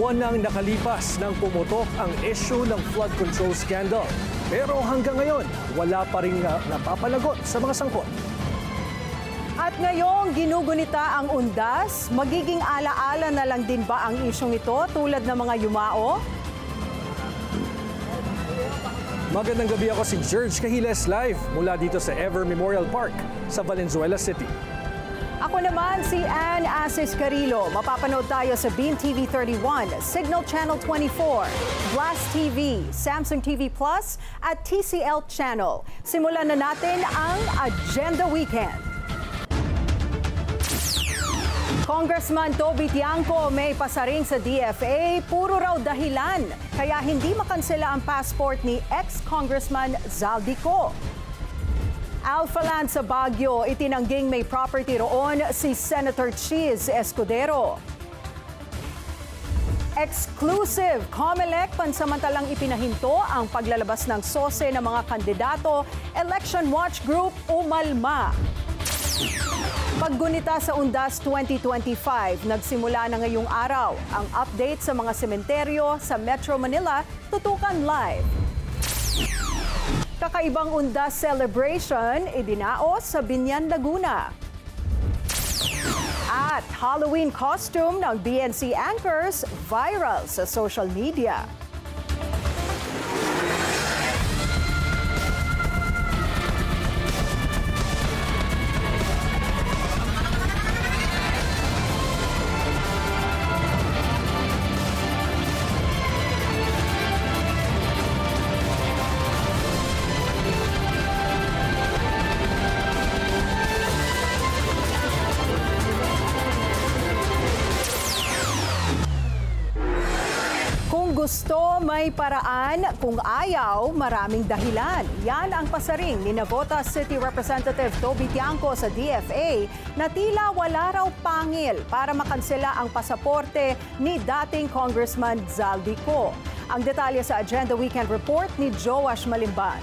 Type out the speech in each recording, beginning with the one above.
buwan nang nakalipas nang pumutok ang issue ng flood control scandal. Pero hanggang ngayon, wala pa ring napapalagot sa mga sangkot. At ngayong ginugunita ang undas, magiging alaala na lang din ba ang isyong ito tulad ng mga yumao? Magandang gabi, ako si George Cahiles live mula dito sa Ever Memorial Park sa Valenzuela City. Ako naman si Ann Asis Carilo. Mapapanood tayo sa Beam TV 31, Signal Channel 24, Blast TV, Samsung TV Plus at TCL Channel. Simulan na natin ang Agenda Weekend. Congressman Toby Tiangco may pasaring sa DFA, puro raw dahilan kaya hindi makansela ang passport ni ex-Congressman Zaldico. Alphaland sa Baguio, itinangging may property roon si Senator Cheese Escudero. Exclusive, COMELEC pansamantalang ipinahinto ang paglalabas ng sose ng mga kandidato. Election Watch Group umalma. Paggunita sa Undas 2025, nagsimula na ngayong araw ang update sa mga sementeryo sa Metro Manila, tutukan live. Kakaibang Undas celebration, idinaos sa Binyan, Laguna. At Halloween costume ng BNC anchors viral sa social media. Gusto, may paraan. Kung ayaw, maraming dahilan. Yan ang pasaring ni Navotas City Representative Toby Tiangco sa DFA na tila wala raw pangil para makansela ang pasaporte ni dating Congressman Zaldico. Ang detalye sa Agenda Weekend Report ni Joash Malimban.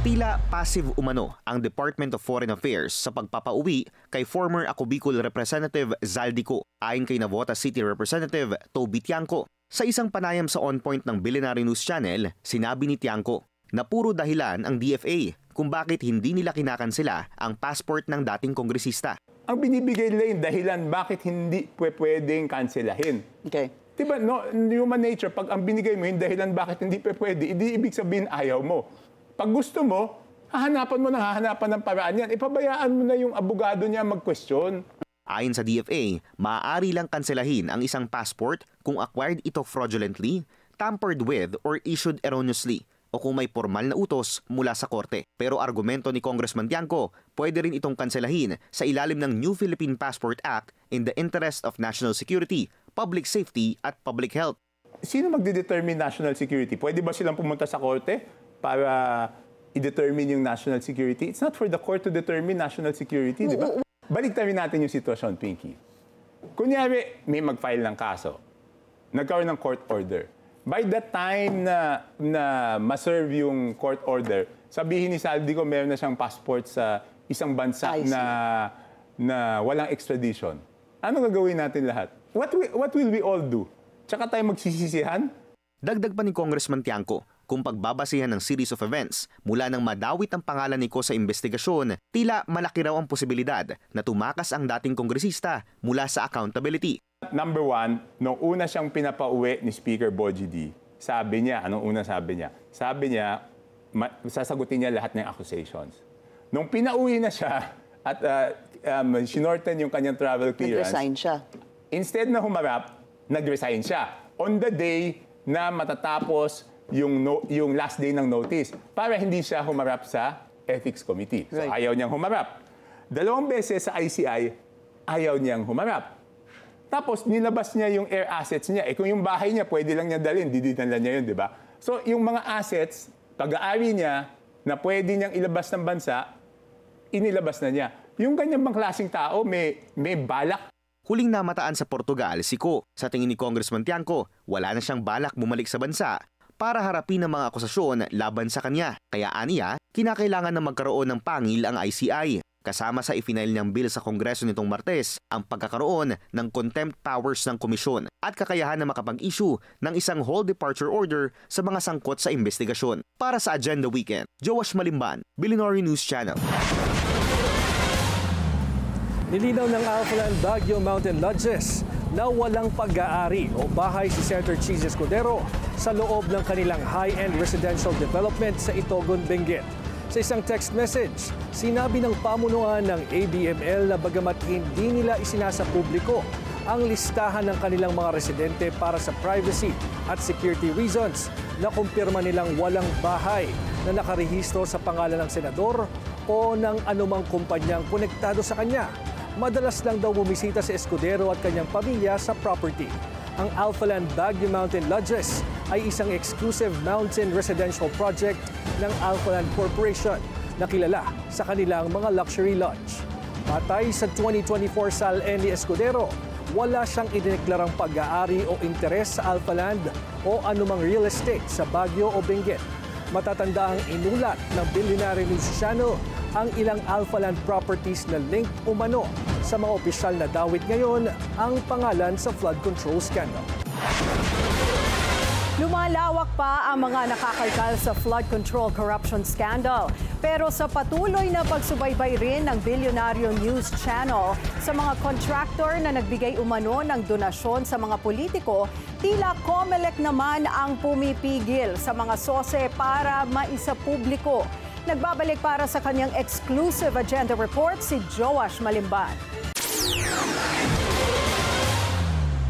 Tila passive umano ang Department of Foreign Affairs sa pagpapauwi kay former Ako Bicol Representative Zaldico ayon kay Navotas City Representative Toby Tiangco. Sa isang panayam sa On Point ng Billionaire News Channel, sinabi ni Tiangco na puro dahilan ang DFA kung bakit hindi nila kinakansela ang passport ng dating kongresista. Ang binibigay nila yung dahilan bakit hindi pwedeng kanselahin. Okay. Diba, no, human nature, pag ang binigay mo yung dahilan bakit hindi pwede, hindi ibig sabihin ayaw mo. Pag gusto mo, hahanapan ng paraan yan. Ipabayaan mo na yung abogado niya mag-question. Ayon sa DFA, maaari lang kanselahin ang isang passport kung acquired ito fraudulently, tampered with, or issued erroneously, o kung may formal na utos mula sa korte. Pero argumento ni Congressman Tiangco, pwede rin itong kanselahin sa ilalim ng New Philippine Passport Act in the interest of national security, public safety, at public health. Sino magde-determine national security? Pwede ba silang pumunta sa korte para i-determine yung national security? It's not for the court to determine national security, di ba? Baliktarin natin yung sitwasyon, Pinky. Kunyari, may mag-file ng kaso. Nagkaroon ng court order. By the time na ma-serve yung court order, sabihin ni Zaldico meron na siyang passport sa isang bansa na walang extradition. Ano gagawin natin lahat? What will we all do? Tsaka tayo magsisisihan? Dagdag pa ni Congressman Tiangco, kung pagbabasihan ng series of events mula nang madawit ang pangalan ni Ko sa investigasyon, tila malaki raw ang posibilidad na tumakas ang dating kongresista mula sa accountability. Number one, nung una siyang pinapauwi ni Speaker Bogie D, sabi niya, anong una sabi niya? Sabi niya, sasagutin niya lahat ng accusations. Nung pinauwi na siya at sinorten yung kanyang travel clearance, nag-resign siya. Instead na humarap, nag-resign siya. On the day na matatapos yung last day ng notice para hindi siya humarap sa Ethics Committee. So ayaw niyang humarap. 2 beses sa ICI, ayaw niyang humarap. Tapos nilabas niya yung air assets niya. Kung yung bahay niya, pwede lang niya dalhin, didinala niya yun, di ba? So yung mga assets, pag-aari niya na pwede niyang ilabas ng bansa, inilabas na niya. Yung ganyan bang klaseng tao, may balak. Huling namataan sa Portugal si Ko. Sa tingin ni Congressman Tiangco, wala na siyang balak bumalik sa bansa para harapin ang mga akusasyon laban sa kanya. Kaya aniya, kinakailangan na magkaroon ng pangil ang ICI. Kasama sa ifinail niyang bill sa Kongreso nitong Martes ang pagkakaroon ng contempt powers ng komisyon at kakayahan na makapag-issue ng isang whole departure order sa mga sangkot sa investigasyon. Para sa Agenda Weekend, Joash Malimban, Billionaire News Channel. Nilinaw ng Alphaland Baguio Mountain Lodges na walang pag-aari o bahay si Senator Cheese Escudero sa loob ng kanilang high-end residential development sa Itogon, Benguet. Sa isang text message, sinabi ng pamunuan ng ABML na bagamat hindi nila isinasa publiko ang listahan ng kanilang mga residente para sa privacy at security reasons, na kumpirma nilang walang bahay na nakarehistro sa pangalan ng senador o ng anumang kumpanyang konektado sa kanya. Madalas lang daw bumisita si Escudero at kanyang pamilya sa property. Ang Alphaland Baguio Mountain Lodges ay isang exclusive mountain residential project ng Alphaland Corporation na kilala sa kanilang mga luxury lodge. Batay sa 2024 SALN ni Escudero, wala siyang idineklarang pag-aari o interes sa Alphaland o anumang real estate sa Baguio o Benguet. Matatanda ang inulat ng Billionaire News Channel ang ilang Alphaland properties na linked umano sa mga opisyal na dawit ngayon ang pangalan sa flood control scandal. Lumalawak pa ang mga nakakalkal sa flood control corruption scandal. Pero sa patuloy na pagsubaybay rin ng Billionaire News Channel sa mga contractor na nagbigay umano ng donasyon sa mga politiko, tila COMELEC naman ang pumipigil sa mga sose para maisapubliko. Nagbabalik para sa kanyang exclusive agenda report si Joash Malimban.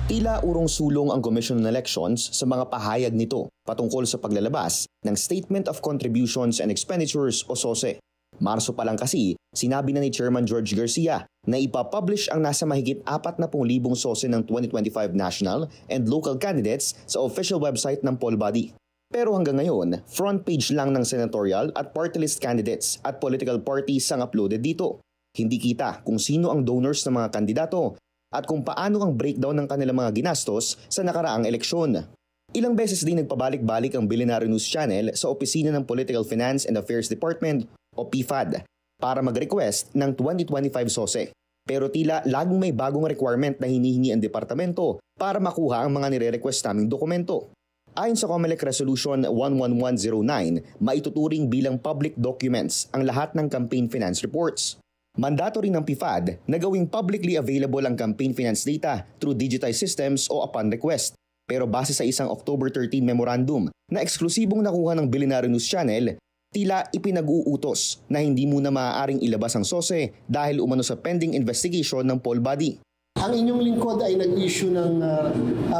Tila urong sulong ang Commission on Elections sa mga pahayag nito patungkol sa paglalabas ng Statement of Contributions and Expenditures o SOSE. Marso pa lang kasi, sinabi na ni Chairman George Garcia na ipapublish ang nasa mahigit 40,000 SOSE ng 2025 national and local candidates sa official website ng poll body. Pero hanggang ngayon, front page lang ng senatorial at party list candidates at political parties ang uploaded dito. Hindi kita kung sino ang donors ng mga kandidato at kung paano ang breakdown ng kanilang mga ginastos sa nakaraang eleksyon. Ilang beses din nagpabalik-balik ang Billionaire News Channel sa opisina ng Political Finance and Affairs Department o PFAD para mag-request ng 2025 SOSE. Pero tila laging may bagong requirement na hinihingi ang departamento para makuha ang mga nire-request naming dokumento. Ayon sa COMELEC Resolution 11109, maituturing bilang public documents ang lahat ng campaign finance reports. Mandatory ng PFAD na gawing publicly available ang campaign finance data through digitized systems o upon request. Pero base sa isang October 13 memorandum na eksklusibong nakuha ng Billionaire News Channel, tila ipinag-uutos na hindi muna maaaring ilabas ang SOSE dahil umano sa pending investigation ng poll body. Ang inyong lingkod ay nag-issue ng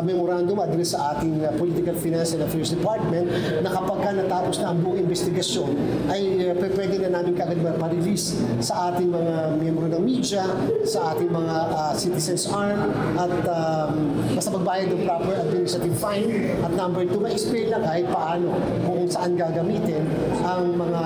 memorandum address sa ating Political Finance and Affairs Department na kapag natapos na ang buong investigasyon ay pwede na namin kagad ma-release sa ating mga miyembro ng media, sa ating mga citizens arm at basta magbayad ng proper administrative fine. At number 2, ma-explain lang kahit paano kung saan gagamitin ang mga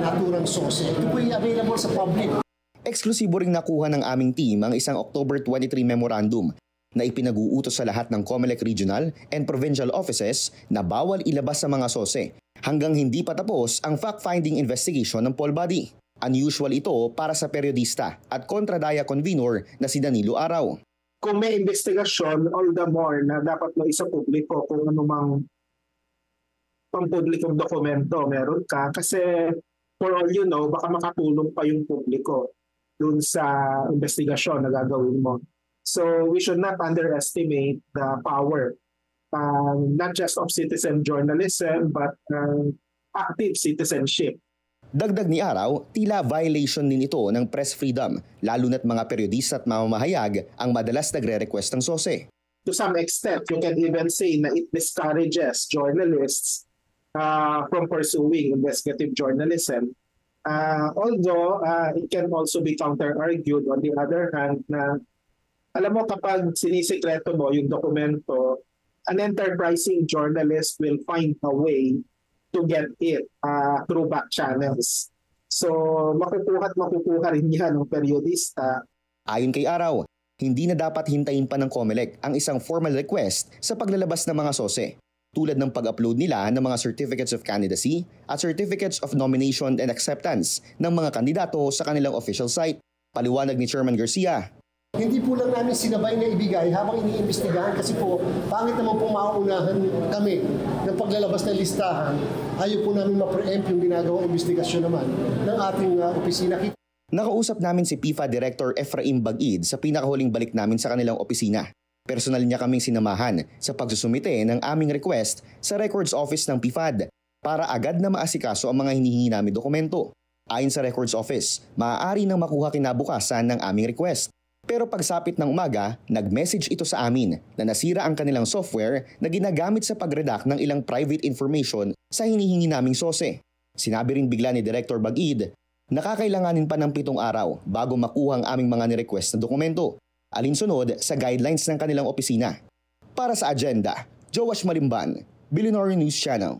naturang SOSE. Ito po yung available sa public. Eksklusibo ring nakuha ng aming team ang isang October 23 memorandum na ipinag-uutos sa lahat ng COMELEC regional and provincial offices na bawal ilabas sa mga SOSE hanggang hindi pa tapos ang fact-finding investigation ng poll body. Unusual ito para sa periodista at kontradaya convenor na si Danilo Araw. Kung may investigasyon, all the more na dapat mo isa publiko kung anumang pampublikong dokumento meron ka kasi for all you know, baka makatulong pa yung publiko dun sa investigasyon na gagawin mo. So we should not underestimate the power, not just of citizen journalism, but active citizenship. Dagdag ni Araw, tila violation din ito ng press freedom, lalo na't mga periodista at mamamahayag ang madalas nagre-request ng SOSE. To some extent, you can even say na it discourages journalists from pursuing investigative journalism. Although it can also be counter-argued on the other hand na alam mo kapag sinisikreto mo yung dokumento, an enterprising journalist will find a way to get it through back channels. So makukuha rin yan ng periodista. Ayon kay Araw, hindi na dapat hintayin pa ng COMELEC ang isang formal request sa paglalabas ng mga SOSE. tulad ng pag-upload nila ng mga certificates of candidacy at certificates of nomination and acceptance ng mga kandidato sa kanilang official site. Paliwanag ni Chairman Garcia. Hindi po lang namin sinabay na ibigay habang iniimbestigahan kasi po pangit naman po mauunahan kami ng paglalabas ng listahan. Ayaw po namin ma-preempt yung ginagawang investigasyon naman ng ating opisina. Nakausap namin si PIFA Director Efraim Bagid sa pinakahuling balik namin sa kanilang opisina. Personal niya kaming sinamahan sa pagsusumite ng aming request sa Records Office ng PIFAD para agad na maasikaso ang mga hinihingi namin dokumento. Ayon sa Records Office, maaari nang makuha kinabukasan ng aming request. Pero pagsapit ng umaga, nag-message ito sa amin na nasira ang kanilang software na ginagamit sa pag-redact ng ilang private information sa hinihingi naming sose. Sinabi rin bigla ni Director Bagid na kakailanganin pa ng 7 araw bago makuha ang aming mga ni-request na dokumento, alinsunod sa guidelines ng kanilang opisina. Para sa agenda, Joash Malimban, Billionaire News Channel.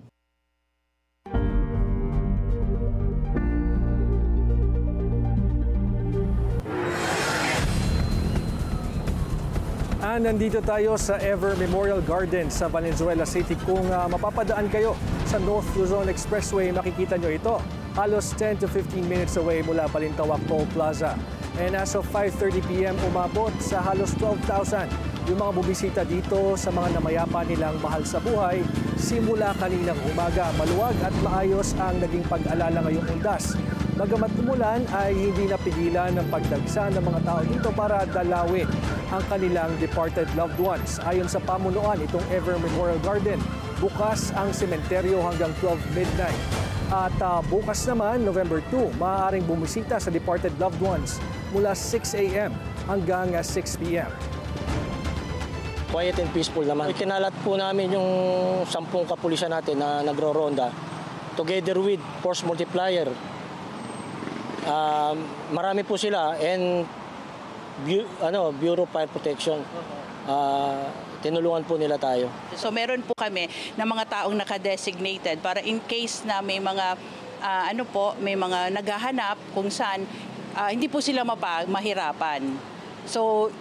Nandito tayo sa Ever Memorial Garden sa Valenzuela City. Kung mapapadaan kayo sa North Luzon Expressway, makikita nyo ito. Halos 10 to 15 minutes away mula Balintawak Toll Plaza. And as of 5:30 p.m. umabot sa halos 12,000 yung mga bubisita dito sa mga namayapa nilang mahal sa buhay. Simula kaninang umaga, maluwag at maayos ang naging pag-alala ngayong undas. Bagamat umulan ay hindi napigilan ng pagdagsa ng mga tao dito para dalawin ang kanilang departed loved ones. Ayon sa pamunuan itong Ever Memorial Garden, bukas ang sementeryo hanggang 12 midnight. At bukas naman, November 2, maaaring bumisita sa departed loved ones mula 6 a.m. hanggang 6 p.m. Quiet and peaceful naman. Ikinalat po namin yung 10 kapulisan natin na nagro-ronda together with force multiplier. Marami po sila and Bureau of Fire Protection. Tinulungan po nila tayo. So meron po kami ng mga taong naka-designated para in case na may mga may mga naghahanap kung saan hindi po sila mahirapan. So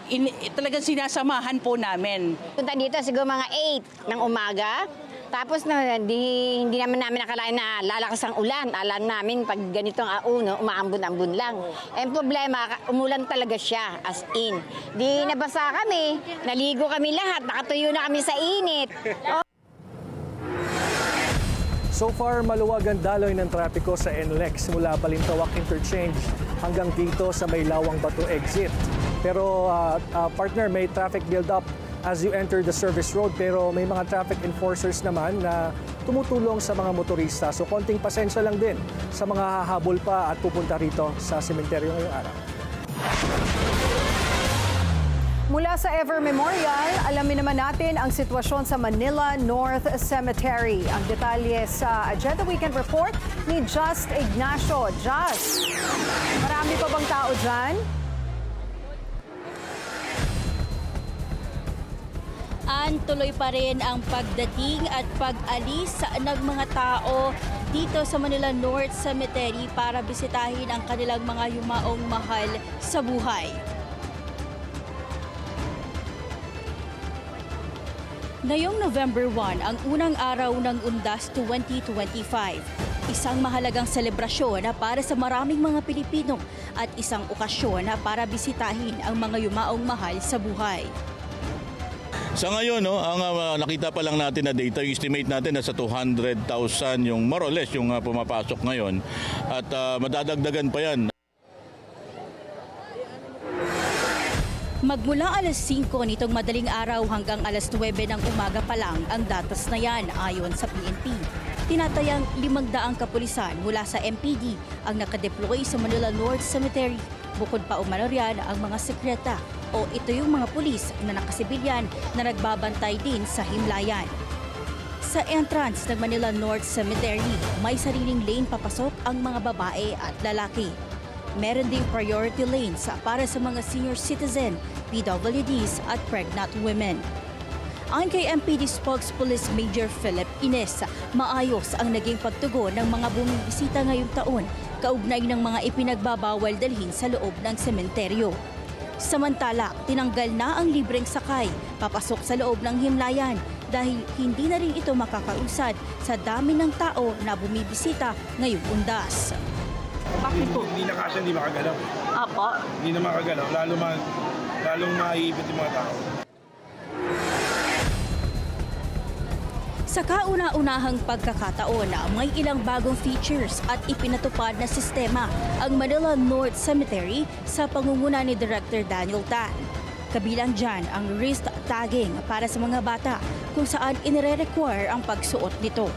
talagang sinasamahan po namin. Punta dito siguro mga 8 ng umaga. Tapos hindi naman namin nakalain na lalakas ang ulan. Alam namin pag ganitong umaambon-ambon lang. Ang problema, umulan talaga siya, as in. Di nabasa kami, naligo kami lahat, nakatuyo na kami sa init. So far, maluwag ang daloy ng trapiko sa NLEX mula Balintawak Interchange hanggang dito sa may Lawang Bato exit. Pero partner, may traffic build-up as you enter the service road, pero may mga traffic enforcers naman na tumutulong sa mga motorista. So konting pasensya lang din sa mga hahabol pa at pupunta rito sa sementeryo ngayong araw. Mula sa Ever Memorial, alamin naman natin ang sitwasyon sa Manila North Cemetery. Ang detalye sa Agenda Weekend Report ni Just Ignacio. Just, marami pa bang tao dyan? Tuloy pa rin ang pagdating at pag-alis ng mga tao dito sa Manila North Cemetery para bisitahin ang kanilang mga yumaong mahal sa buhay. Ngayong November 1, ang unang araw ng Undas 2025. Isang mahalagang selebrasyon para sa maraming mga Pilipino at isang okasyon para bisitahin ang mga yumaong mahal sa buhay. Sa ngayon, ang nakita pa lang natin na data, yung estimate natin na sa 200,000 yung more or less yung pumapasok ngayon at madadagdagan pa yan. Magmula alas 5 nitong madaling araw hanggang alas 9 ng umaga pa lang ang datos na yan ayon sa PNP. Tinatayang 500 kapulisan mula sa MPD ang nakadeploy sa Manila North Cemetery. Bukod pa umano riyan ang mga sekreta o ito yung mga pulis na nakasibilyan na nagbabantay din sa himlayan. Sa entrance ng Manila North Cemetery, may sariling lane papasok ang mga babae at lalaki. Meron ding priority lanes para sa mga senior citizen, PWDs at pregnant women. Ayon kay MPD Spokespolice Major Philip Ines, maayos ang naging pagtugon ng mga bumibisita ngayong taon kaugnay ng mga ipinagbabawal dalhin sa loob ng sementeryo. Samantala, tinanggal na ang libreng sakay papasok sa loob ng himlayan dahil hindi na rin ito makakausad sa dami ng tao na bumibisita ngayong undas. Bakit po? Hindi na kasi hindi makagalaw. Apo? Hindi na makagalaw, lalong maiipit yung mga tao. Sa kauna-unahang pagkakataon, may ilang bagong features at ipinatupad na sistema ang Manila North Cemetery sa pangunguna ni Director Daniel Tan. Kabilang dyan ang wrist tagging para sa mga bata kung saan inire-require ang pagsuot nito.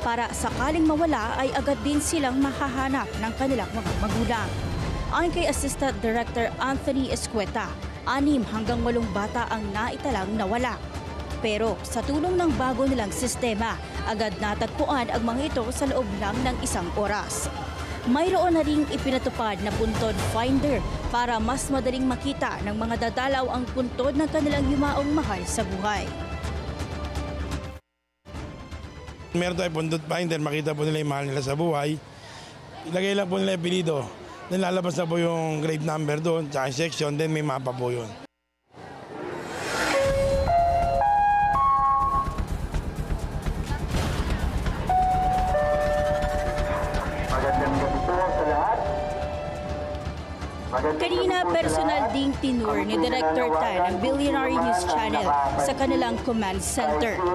Para sakaling mawala ay agad din silang mahahanap ng kanilang mga magulang. Ayon kay Assistant Director Anthony Escueta, 6 hanggang 8 bata ang naitalang nawala. Pero sa tulong ng bago nilang sistema, agad natagpuan ang mga ito sa loob lang ng 1 oras. Mayroon na ring ipinatupad na puntod finder para mas madaling makita ng mga dadalaw ang puntod ng kanilang yumaong mahal sa buhay. Meron tayong puntod finder, makita po nila yung mahal nila sa buhay. Ilagay lang po nila yung apelido. Then lalabas na po yung grave number doon, tsaka section, then may mapa po yun. Kanina, personal ding tinur ni Director Tan ang Billionaire News Channel sa kanilang command center. 16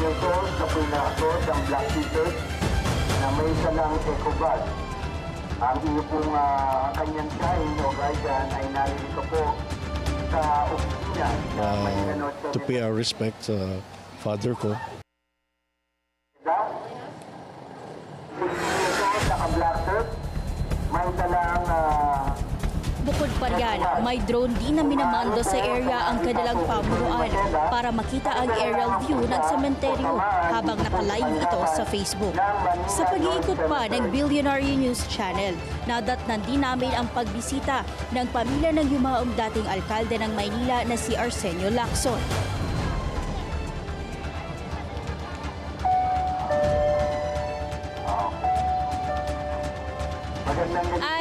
years old na pinakot ang black t-shirt na may salang eco-bag. Ang iyo pong kanyang sign o guardian ay naririto po sa opisina na Manila North Cemetery. To pay our respect sa father ko. 16 years old, naka-black shirt, may salang Bukod pa riyan, may drone din na minamando sa area ang kanilang pamunuan para makita ang aerial view ng sementeryo habang nakalive ito sa Facebook. Sa pag-iikot pa ng Billionaire News Channel, nadatnan din namin ang pagbisita ng pamilya ng yumaong dating alkalde ng Maynila na si Arsenio Lacson.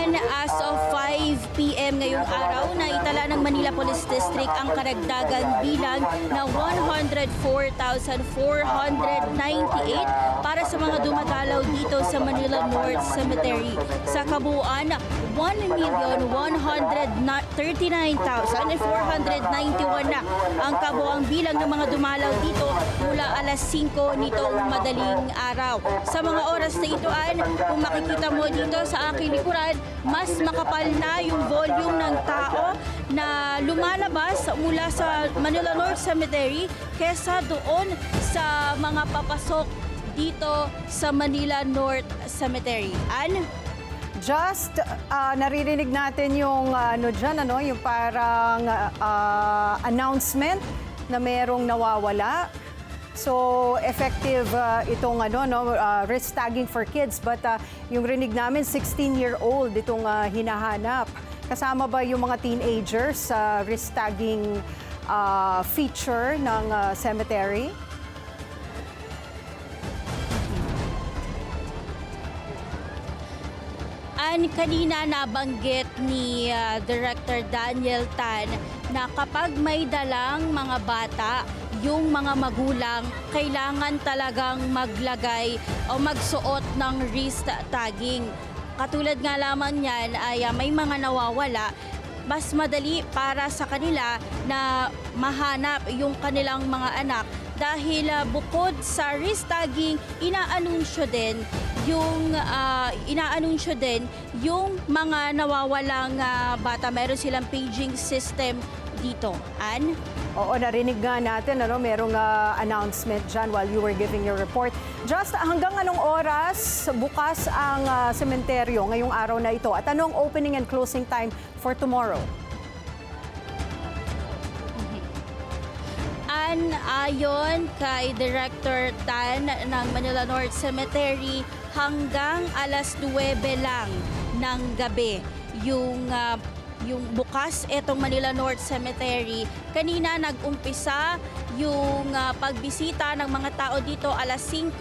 And as of 5 p.m. ngayong araw, naitala ng Manila Police District ang karagdagang bilang na 104,498 para sa mga dumadalaw dito sa Manila North Cemetery. Sa kabuuan, 1,139,491 na ang kabuang bilang ng mga dumalaw dito mula alas 5 nitong madaling araw. Sa mga oras na ito, kung makikita mo dito sa aking likuran, mas makapal na yung volume ng tao na lumalabas mula sa Manila North Cemetery kesa doon sa mga papasok dito sa Manila North Cemetery. Just naririnig natin yung yung parang announcement na merong nawawala. So effective itong wrist tagging for kids, but yung rinig namin 16-year-old itong hinahanap. Kasama ba yung mga teenagers sa wrist tagging feature ng cemetery? Kanina nabanggit ni Director Daniel Tan na kapag may dalang mga bata, yung mga magulang kailangan talagang maglagay o magsuot ng wrist tagging. Katulad nga lamang yan ay may mga nawawala, mas madali para sa kanila na mahanap yung kanilang mga anak dahil bukod sa wrist tagging, inaanunsyo din yung mga nawawalang bata. Meron silang paging system dito. Oo, narinig nga natin, merong announcement dyan while you were giving your report. Just hanggang anong oras bukas ang sementeryo ngayong araw na ito? At anong opening and closing time for tomorrow? Ayon kay Director Tan ng Manila North Cemetery, hanggang alas 9 lang ng gabi yung bukas itong Manila North Cemetery. Kanina nag-umpisa yung pagbisita ng mga tao dito alas 5.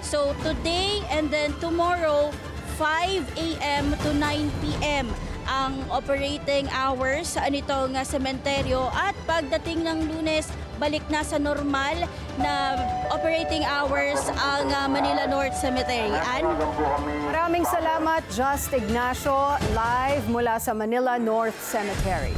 So today and then tomorrow 5 a.m. to 9 p.m. ang operating hours nitong sementeryo at pagdating ng Lunes, balik na sa normal na operating hours ang Manila North Cemetery. Maraming salamat, Just Ignacio, live mula sa Manila North Cemetery.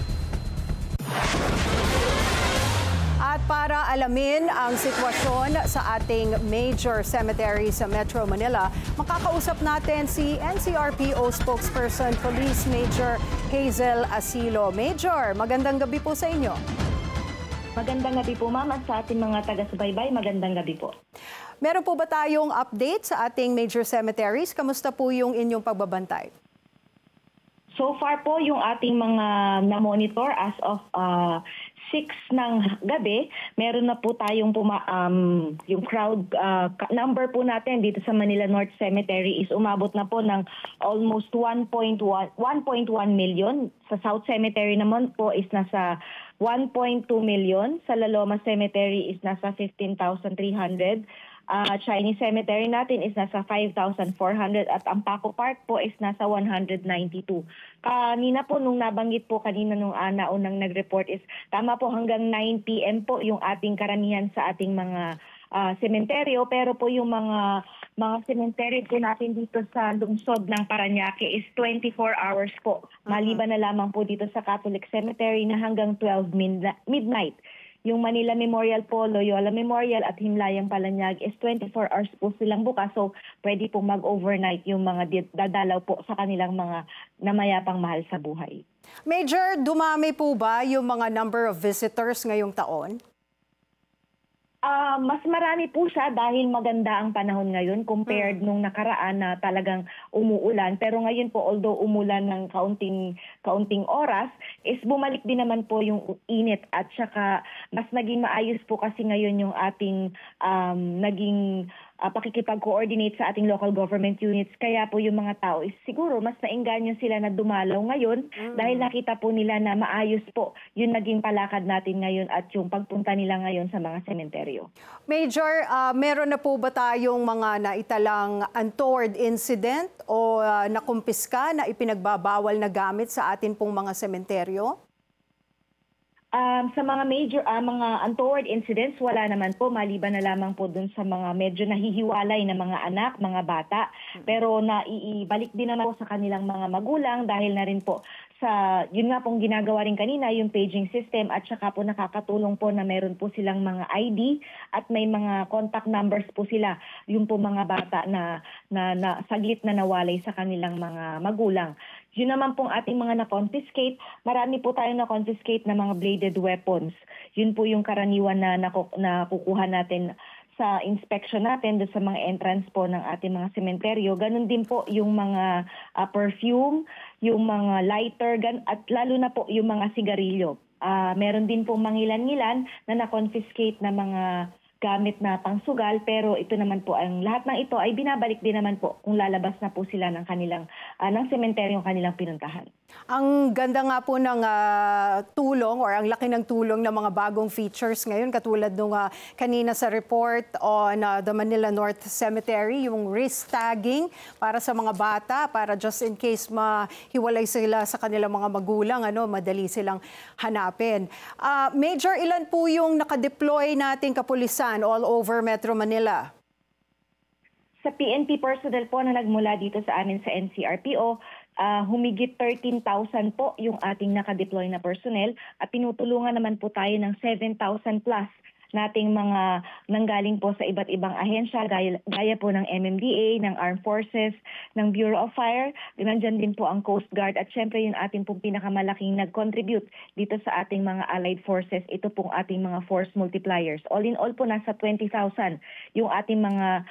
At para alamin ang sitwasyon sa ating major cemetery sa Metro Manila, makakausap natin si NCRPO spokesperson Police Major Hazel Asilo. Major, magandang gabi po sa inyo. Magandang gabi po, ma'am, at sa ating mga taga-subaybay, magandang gabi po. Meron po ba tayong update sa ating major cemeteries? Kamusta po yung inyong pagbabantay? So far po, yung ating mga na-monitor as of 6 ng gabi, meron na po tayong yung crowd number po natin dito sa Manila North Cemetery is umabot na po ng almost 1.1 million. Sa South Cemetery naman po is nasa 1.2 million. Sa La Loma Cemetery is nasa 15,300. Chinese Cemetery natin is nasa 5,400 at ang Paco Park po is nasa 192. Kanina po nung nabanggit po kanina nung naunang nag-report is tama po hanggang 9 p.m. po yung ating karamihan sa ating mga sementeryo, pero po yung mga sementeryo po natin dito sa lungsod ng Parañaque is 24 hours po. Maliban na lamang po dito sa Catholic Cemetery na hanggang 12 midnight. Yung Manila Memorial po, Loyola Memorial at Himlayang Palanyag is 24 hours po silang bukas. So pwede pong mag-overnight yung mga dadalaw po sa kanilang mga namayapang mahal sa buhay. Major, dumami po ba yung mga number of visitors ngayong taon? Mas marami po siya dahil maganda ang panahon ngayon compared nung nakaraan na talagang umuulan. Pero ngayon po, although umulan ng kaunting oras, is bumalik din naman po yung init at saka mas naging maayos po kasi ngayon yung ating naging pakikipag-coordinate sa ating local government units. Kaya po yung mga tao is siguro mas naengganyo sila na dumalaw ngayon dahil nakita po nila na maayos po yung naging palakad natin ngayon at yung pagpunta nila ngayon sa mga sementeryo. Major, meron na po ba tayong mga naitalang untoward incident o nakumpiska na ipinagbabawal na gamit sa atin pong mga sementeryo? Sa mga major, mga untoward incidents, wala naman po. Maliban na lamang po dun sa mga medyo nahihiwalay na mga anak, mga bata. Pero naiibalik din naman po sa kanilang mga magulang dahil na rin po sa, yun nga pong ginagawa rin kanina, yung paging system at saka po nakakatulong po na meron po silang mga ID at may mga contact numbers po sila. Yung po mga bata na saglit na nawalay sa kanilang mga magulang. Yun naman pong ating mga na-confiscate, marami po tayong na-confiscate na mga bladed weapons. Yun po yung karaniwan na nakukuha natin sa inspection natin doon sa mga entrance po ng ating mga sementeryo. Ganun din po yung mga perfume, yung mga lighter, at lalo na po yung mga sigarilyo. Meron din po mangilan-ngilan na na-confiscate na mga gamit na pangsugal, pero ito naman po, ang lahat ng ito ay binabalik din naman po kung lalabas na po sila ng kanilang ng sementeryo kanilang pinuntahan. Ang ganda nga po ng tulong or ang laki ng tulong ng mga bagong features ngayon katulad nung kanina sa report on the Manila North Cemetery, yung wrist tagging para sa mga bata, para just in case mahiwalay sila sa kanilang mga magulang, madali silang hanapin. Major, ilan po yung nakadeploy nating kapulisan all over Metro Manila? Sa PNP personnel po na nagmula dito sa amin sa NCRPO, humigit 13,000 po yung ating nakadeploy na personnel at tinutulungan naman po tayo ng 7,000 plus nating mga nanggaling po sa iba't ibang ahensya gaya po ng MMDA, ng Armed Forces, ng Bureau of Fire. Nandiyan din po ang Coast Guard at syempre yung ating pong pinakamalaking nag-contribute dito sa ating mga allied forces. Ito pong ating mga force multipliers. All in all po nasa 20,000 yung ating mga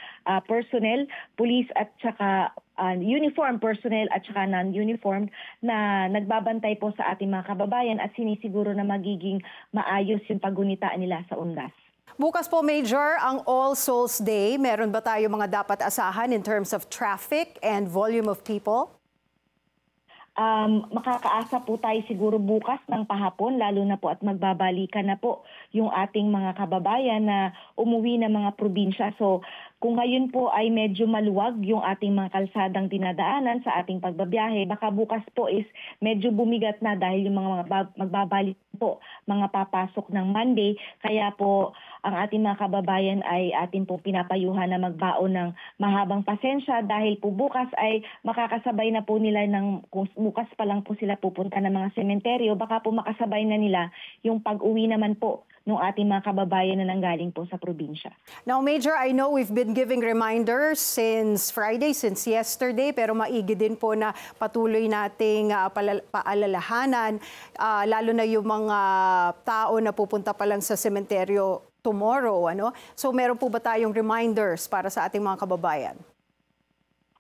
personnel, police at saka uniform personnel at saka non-uniformed na nagbabantay po sa ating mga kababayan at sinisiguro na magiging maayos yung paggunitaan nila sa undas. Bukas po, Major, ang All Souls Day. Meron ba tayo mga dapat asahan in terms of traffic and volume of people? Makakaasa po tayo siguro bukas ng pahapon, lalo na po at magbabalikan na po yung ating mga kababayan na umuwi ng mga probinsya. So kung ngayon po ay medyo maluwag yung ating mga kalsadang dinadaanan sa ating pagbabiyahe, baka bukas po is medyo bumigat na dahil yung mga magbabalik po, mga papasok ng Monday. Kaya po ang ating mga kababayan ay atin po pinapayuhan na magbaon ng mahabang pasensya dahil po bukas ay makakasabay na po nila kung bukas pa lang po sila pupunta ng mga sementeryo, baka po makasabay na nila yung pag-uwi naman po ng ating mga kababayan na nanggaling po sa probinsya. Now, Major, I know we've been giving reminders since Friday, since yesterday, pero maigi din po na patuloy nating paalalahanan, lalo na yung mga tao na pupunta pa lang sa sementeryo tomorrow. So, meron po ba tayong reminders para sa ating mga kababayan?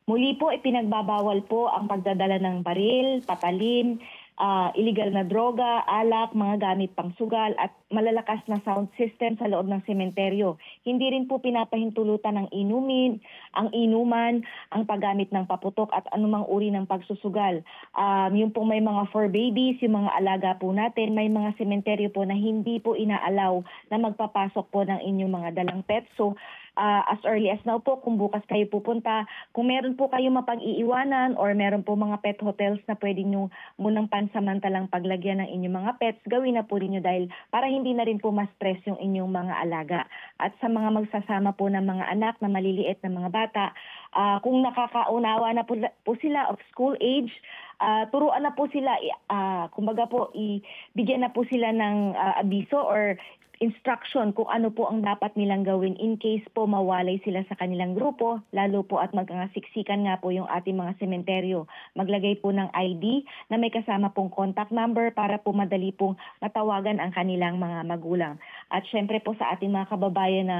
Muli po, ipinagbabawal po ang pagdadala ng baril, patalim, illegal na droga, alak, mga gamit pangsugal at malalakas na sound system sa loob ng sementeryo. Hindi rin po pinapahintulutan ng inuman, ang paggamit ng paputok at anumang uri ng pagsusugal. Yung po may mga fur babies, yung mga alaga po natin, may mga sementeryo po na hindi po inaalaw na magpapasok po ng inyong mga dalang pets. So, as early as now po, kung bukas kayo pupunta, kung meron po kayo mapag-iiwanan or meron po mga pet hotels na pwede nyo munang pansamantalang paglagyan ng inyong mga pets, gawin na po rin nyo dahil para hindi na rin po ma-stress yung inyong mga alaga. At sa mga magsasama po ng mga anak na maliliit na mga bata, kung nakakaunawa na po sila of school age, turuan na po sila, kumbaga po, ibigyan na po sila ng abiso or instruction kung ano po ang dapat nilang gawin in case po mawalay sila sa kanilang grupo, lalo po at magsiksikan nga po yung ating mga sementeryo. Maglagay po ng ID na may kasama pong contact number para po madali pong matawagan ang kanilang mga magulang. At syempre po sa ating mga kababayan na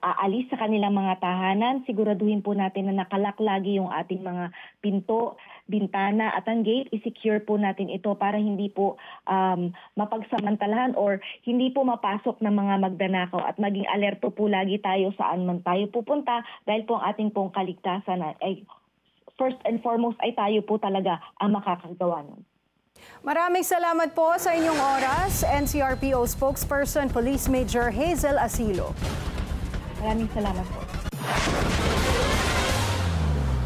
aalis sa kanilang mga tahanan, siguraduhin po natin na nakalak lagi yung ating mga pinto, bintana at ang gate, i-secure po natin ito para hindi po mapagsamantalahan or hindi po mapasok ng mga magdanakaw at maging alerto po lagi tayo saan man tayo pupunta dahil po ang ating pong kaligtasan ay first and foremost ay tayo po talaga ang makakagawa nun. Maraming salamat po sa inyong oras, NCRPO spokesperson Police Major Hazel Asilo. Maraming salamat po.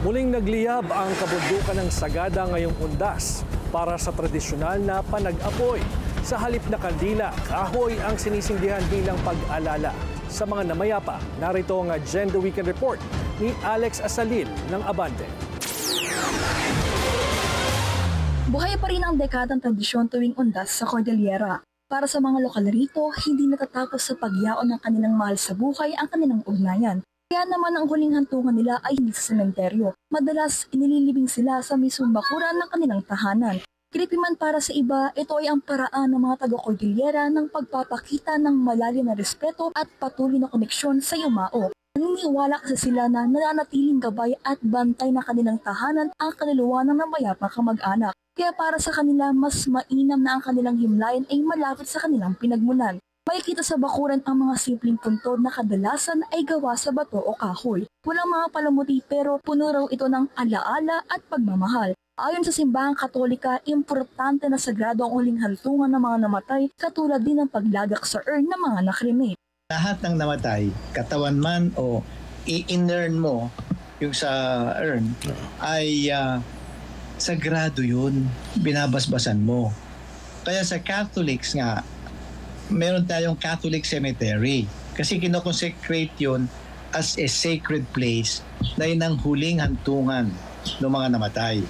Muling nagliyab ang kabundukan ng Sagada ngayong Undas para sa tradisyonal na panag-apoy. Sa halip na kandila, kahoy ang sinisindihan bilang pag-alala sa mga namayapa. Narito ang Agenda Weekend Report ni Alex Asalil ng Abante. Buhay pa rin ang dekadang tradisyon tuwing Undas sa Cordillera. Para sa mga lokal rito, hindi natatapos sa pagyaon ng kanilang mahal sa buhay ang kanilang ugnayan. Kaya naman ang huling hantungan nila ay hindi sa sementeryo. Madalas, inililibing sila sa mismong bakuran ng kanilang tahanan. Kilipiman para sa iba, ito ay ang paraan ng mga taga-Cordillera ng pagpapakita ng malalim na respeto at patuloy na koneksyon sa yumao. Naniniwala kasi sila na nananatiling gabay at bantay na kanilang tahanan ang kaluluwa ng namayapang kamag-anak. Kaya para sa kanila, mas mainam na ang kanilang himlayan ay malapit sa kanilang pinagmulan. Makikita sa bakuran ang mga simpleng puntod na kadalasan ay gawa sa bato o kahoy. Walang mga palamuti pero puno raw ito ng alaala at pagmamahal. Ayon sa simbahang Katolika, importante na sagrado ang uling hantungan ng mga namatay katulad din ng paglagak sa urn ng mga nakrimi. Lahat ng namatay, katawan man o i-inurn mo yung sa urn, ay sagrado yun. Binabasbasan mo. Kaya sa Catholics nga, meron tayong Catholic cemetery kasi kinoconsecrate yun as a sacred place na yun ang huling hantungan ng mga namatay.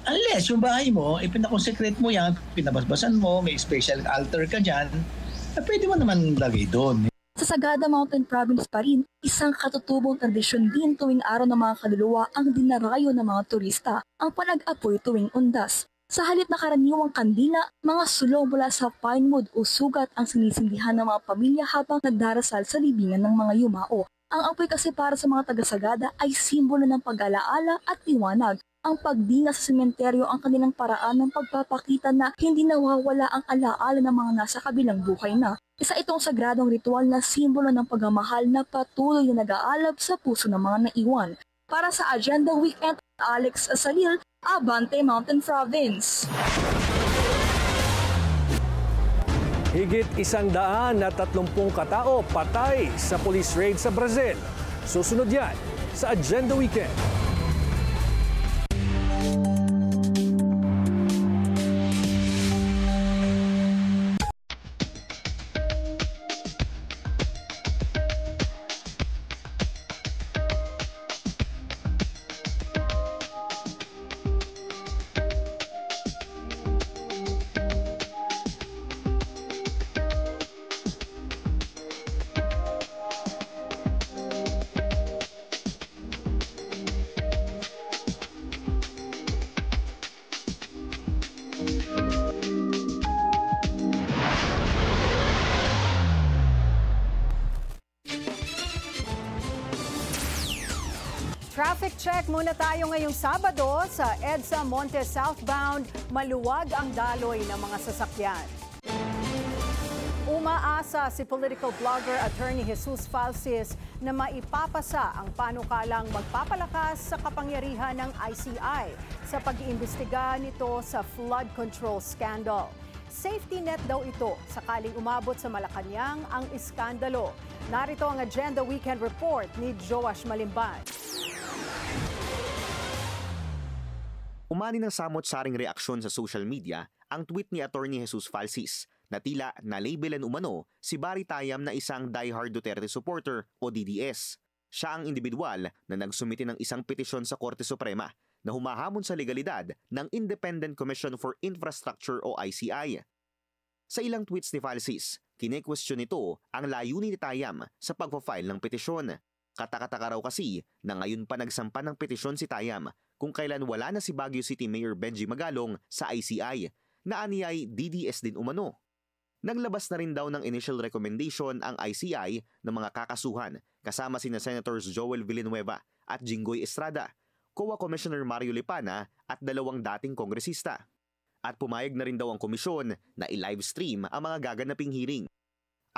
Unless yung bahay mo, pinaconsecrate mo yan, pinabasbasan mo, may special altar ka dyan, pwede mo naman lagay doon. Sa Sagada Mountain Province pa rin, isang katutubong tradisyon din tuwing araw ng mga kaluluwa ang dinarayo ng mga turista, ang panag-apoy tuwing Undas. Sa halip na karaniwang kandila, mga sulong mula sa pine wood o sugat ang sinisindihan ng mga pamilya habang nagdarasal sa libingan ng mga yumao. Ang apoy kasi para sa mga taga-Sagada ay simbolo ng pag-alaala at liwanag. Ang pagdina sa sementeryo ang kanilang paraan ng pagpapakita na hindi nawawala ang alaala ng mga nasa kabilang buhay na. Isa itong sagradong ritual na simbolo ng pagmamahal na patuloy na nag-aalab sa puso ng mga naiwan. Para sa Agenda Weekend, Alex Asalil, Abante Mountain Province. Higit 130 katao patay sa police raid sa Brazil. Susunod yan sa Agenda Weekend. Traffic check muna tayo ngayong Sabado sa EDSA Montes Southbound. Maluwag ang daloy ng mga sasakyan. Umaasa si political blogger attorney Jesus Falsis na maipapasa ang panukalang magpapalakas sa kapangyarihan ng ICI sa pag-iimbestiga nito sa flood control scandal. Safety net daw ito sakaling umabot sa Malacanang ang iskandalo. Narito ang Agenda Weekend Report ni Joash Malimban. Umani ng samot-saring reaksyon sa social media ang tweet ni Attorney Jesus Falsis na tila na-labelan umano si Barry Tayam na isang diehard Duterte supporter o DDS. Siya ang individual na nagsumite ng isang petisyon sa Korte Suprema na humahamon sa legalidad ng Independent Commission for Infrastructure o ICI. Sa ilang tweets ni Falsis, kine-question nito ang layunin ni Tayam sa pagpa-file ng petisyon. Katakataka raw kasi na ngayon pa nagsampa ng petisyon si Tayam kung kailan wala na si Baguio City Mayor Benji Magalong sa ICI na aniyay DDS din umano. Naglabas na rin daw ng initial recommendation ang ICI ng mga kakasuhan kasama sina Senators Joel Villanueva at Jinggoy Estrada, COA Commissioner Mario Lipana at 2 dating kongresista. At pumayag na rin daw ang komisyon na i-livestream ang mga gaganaping hearing.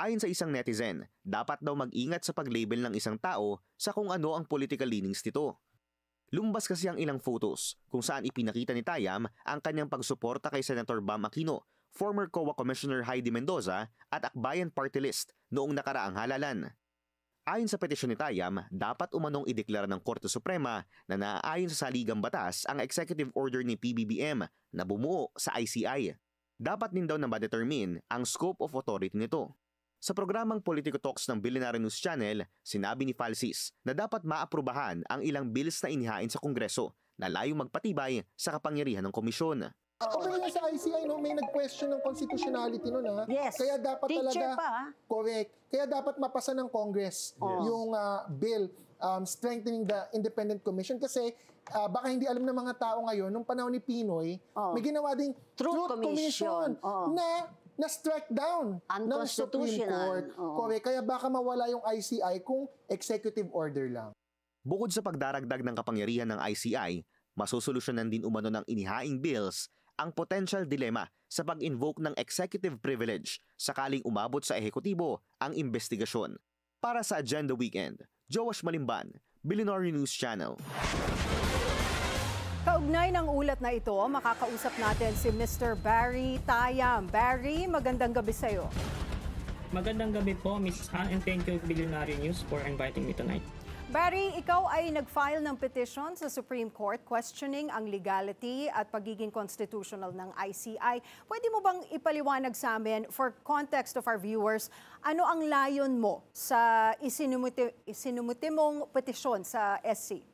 Ayon sa isang netizen, dapat daw mag-ingat sa pag-label ng isang tao sa kung ano ang political leanings nito. Lumbas kasi ang ilang photos kung saan ipinakita ni Tayam ang kanyang pagsuporta kay Senator Bam Aquino, former COA Commissioner Heidi Mendoza at Akbayan Party List noong nakaraang halalan. Ayon sa petisyon ni Tayam, dapat umanong ideklara ng Korte Suprema na naaayon sa saligang batas ang executive order ni PBBM na bumuo sa ICI. Dapat din daw na ma-determine ang scope of authority nito. Sa programang Politico Talks ng Billionaire News Channel, sinabi ni Falsis na dapat maaprubahan ang ilang bills na inihain sa Kongreso na layong magpatibay sa kapangyarihan ng komisyon. Pero sa ICI, no, may nag-question ng constitutionality nun, ha? Yes. Kaya dapat Teacher talaga, pa, ha? correct. Kaya dapat mapasa ng Congress yung bill strengthening the independent commission kasi baka hindi alam ng mga tao ngayon, nung panahon ni Pinoy, may ginawa ding Truth Commission na strike down ng Supreme Court. Correct. Kaya baka mawala yung ICI kung executive order lang. Bukod sa pagdaragdag ng kapangyarihan ng ICI, masusolusyonan din umano ng inihaing bills ang potential dilema sa pag-invoke ng executive privilege sakaling umabot sa ehekutibo ang investigasyon. Para sa Agenda Weekend, Joash Malimban, Billionaire News Channel. Kaugnay ng ulat na ito, makakausap natin si Mr. Barry Tayam. Barry, magandang gabi sa iyo. Magandang gabi po, Ms. Han, and thank you, Billionaire News, for inviting me tonight. Barry, ikaw ay nag-file ng petition sa Supreme Court questioning ang legality at pagiging constitutional ng ICI. Pwede mo bang ipaliwanag sa amin, for context of our viewers, ano ang layon mo sa isinumuti mong petisyon sa SC?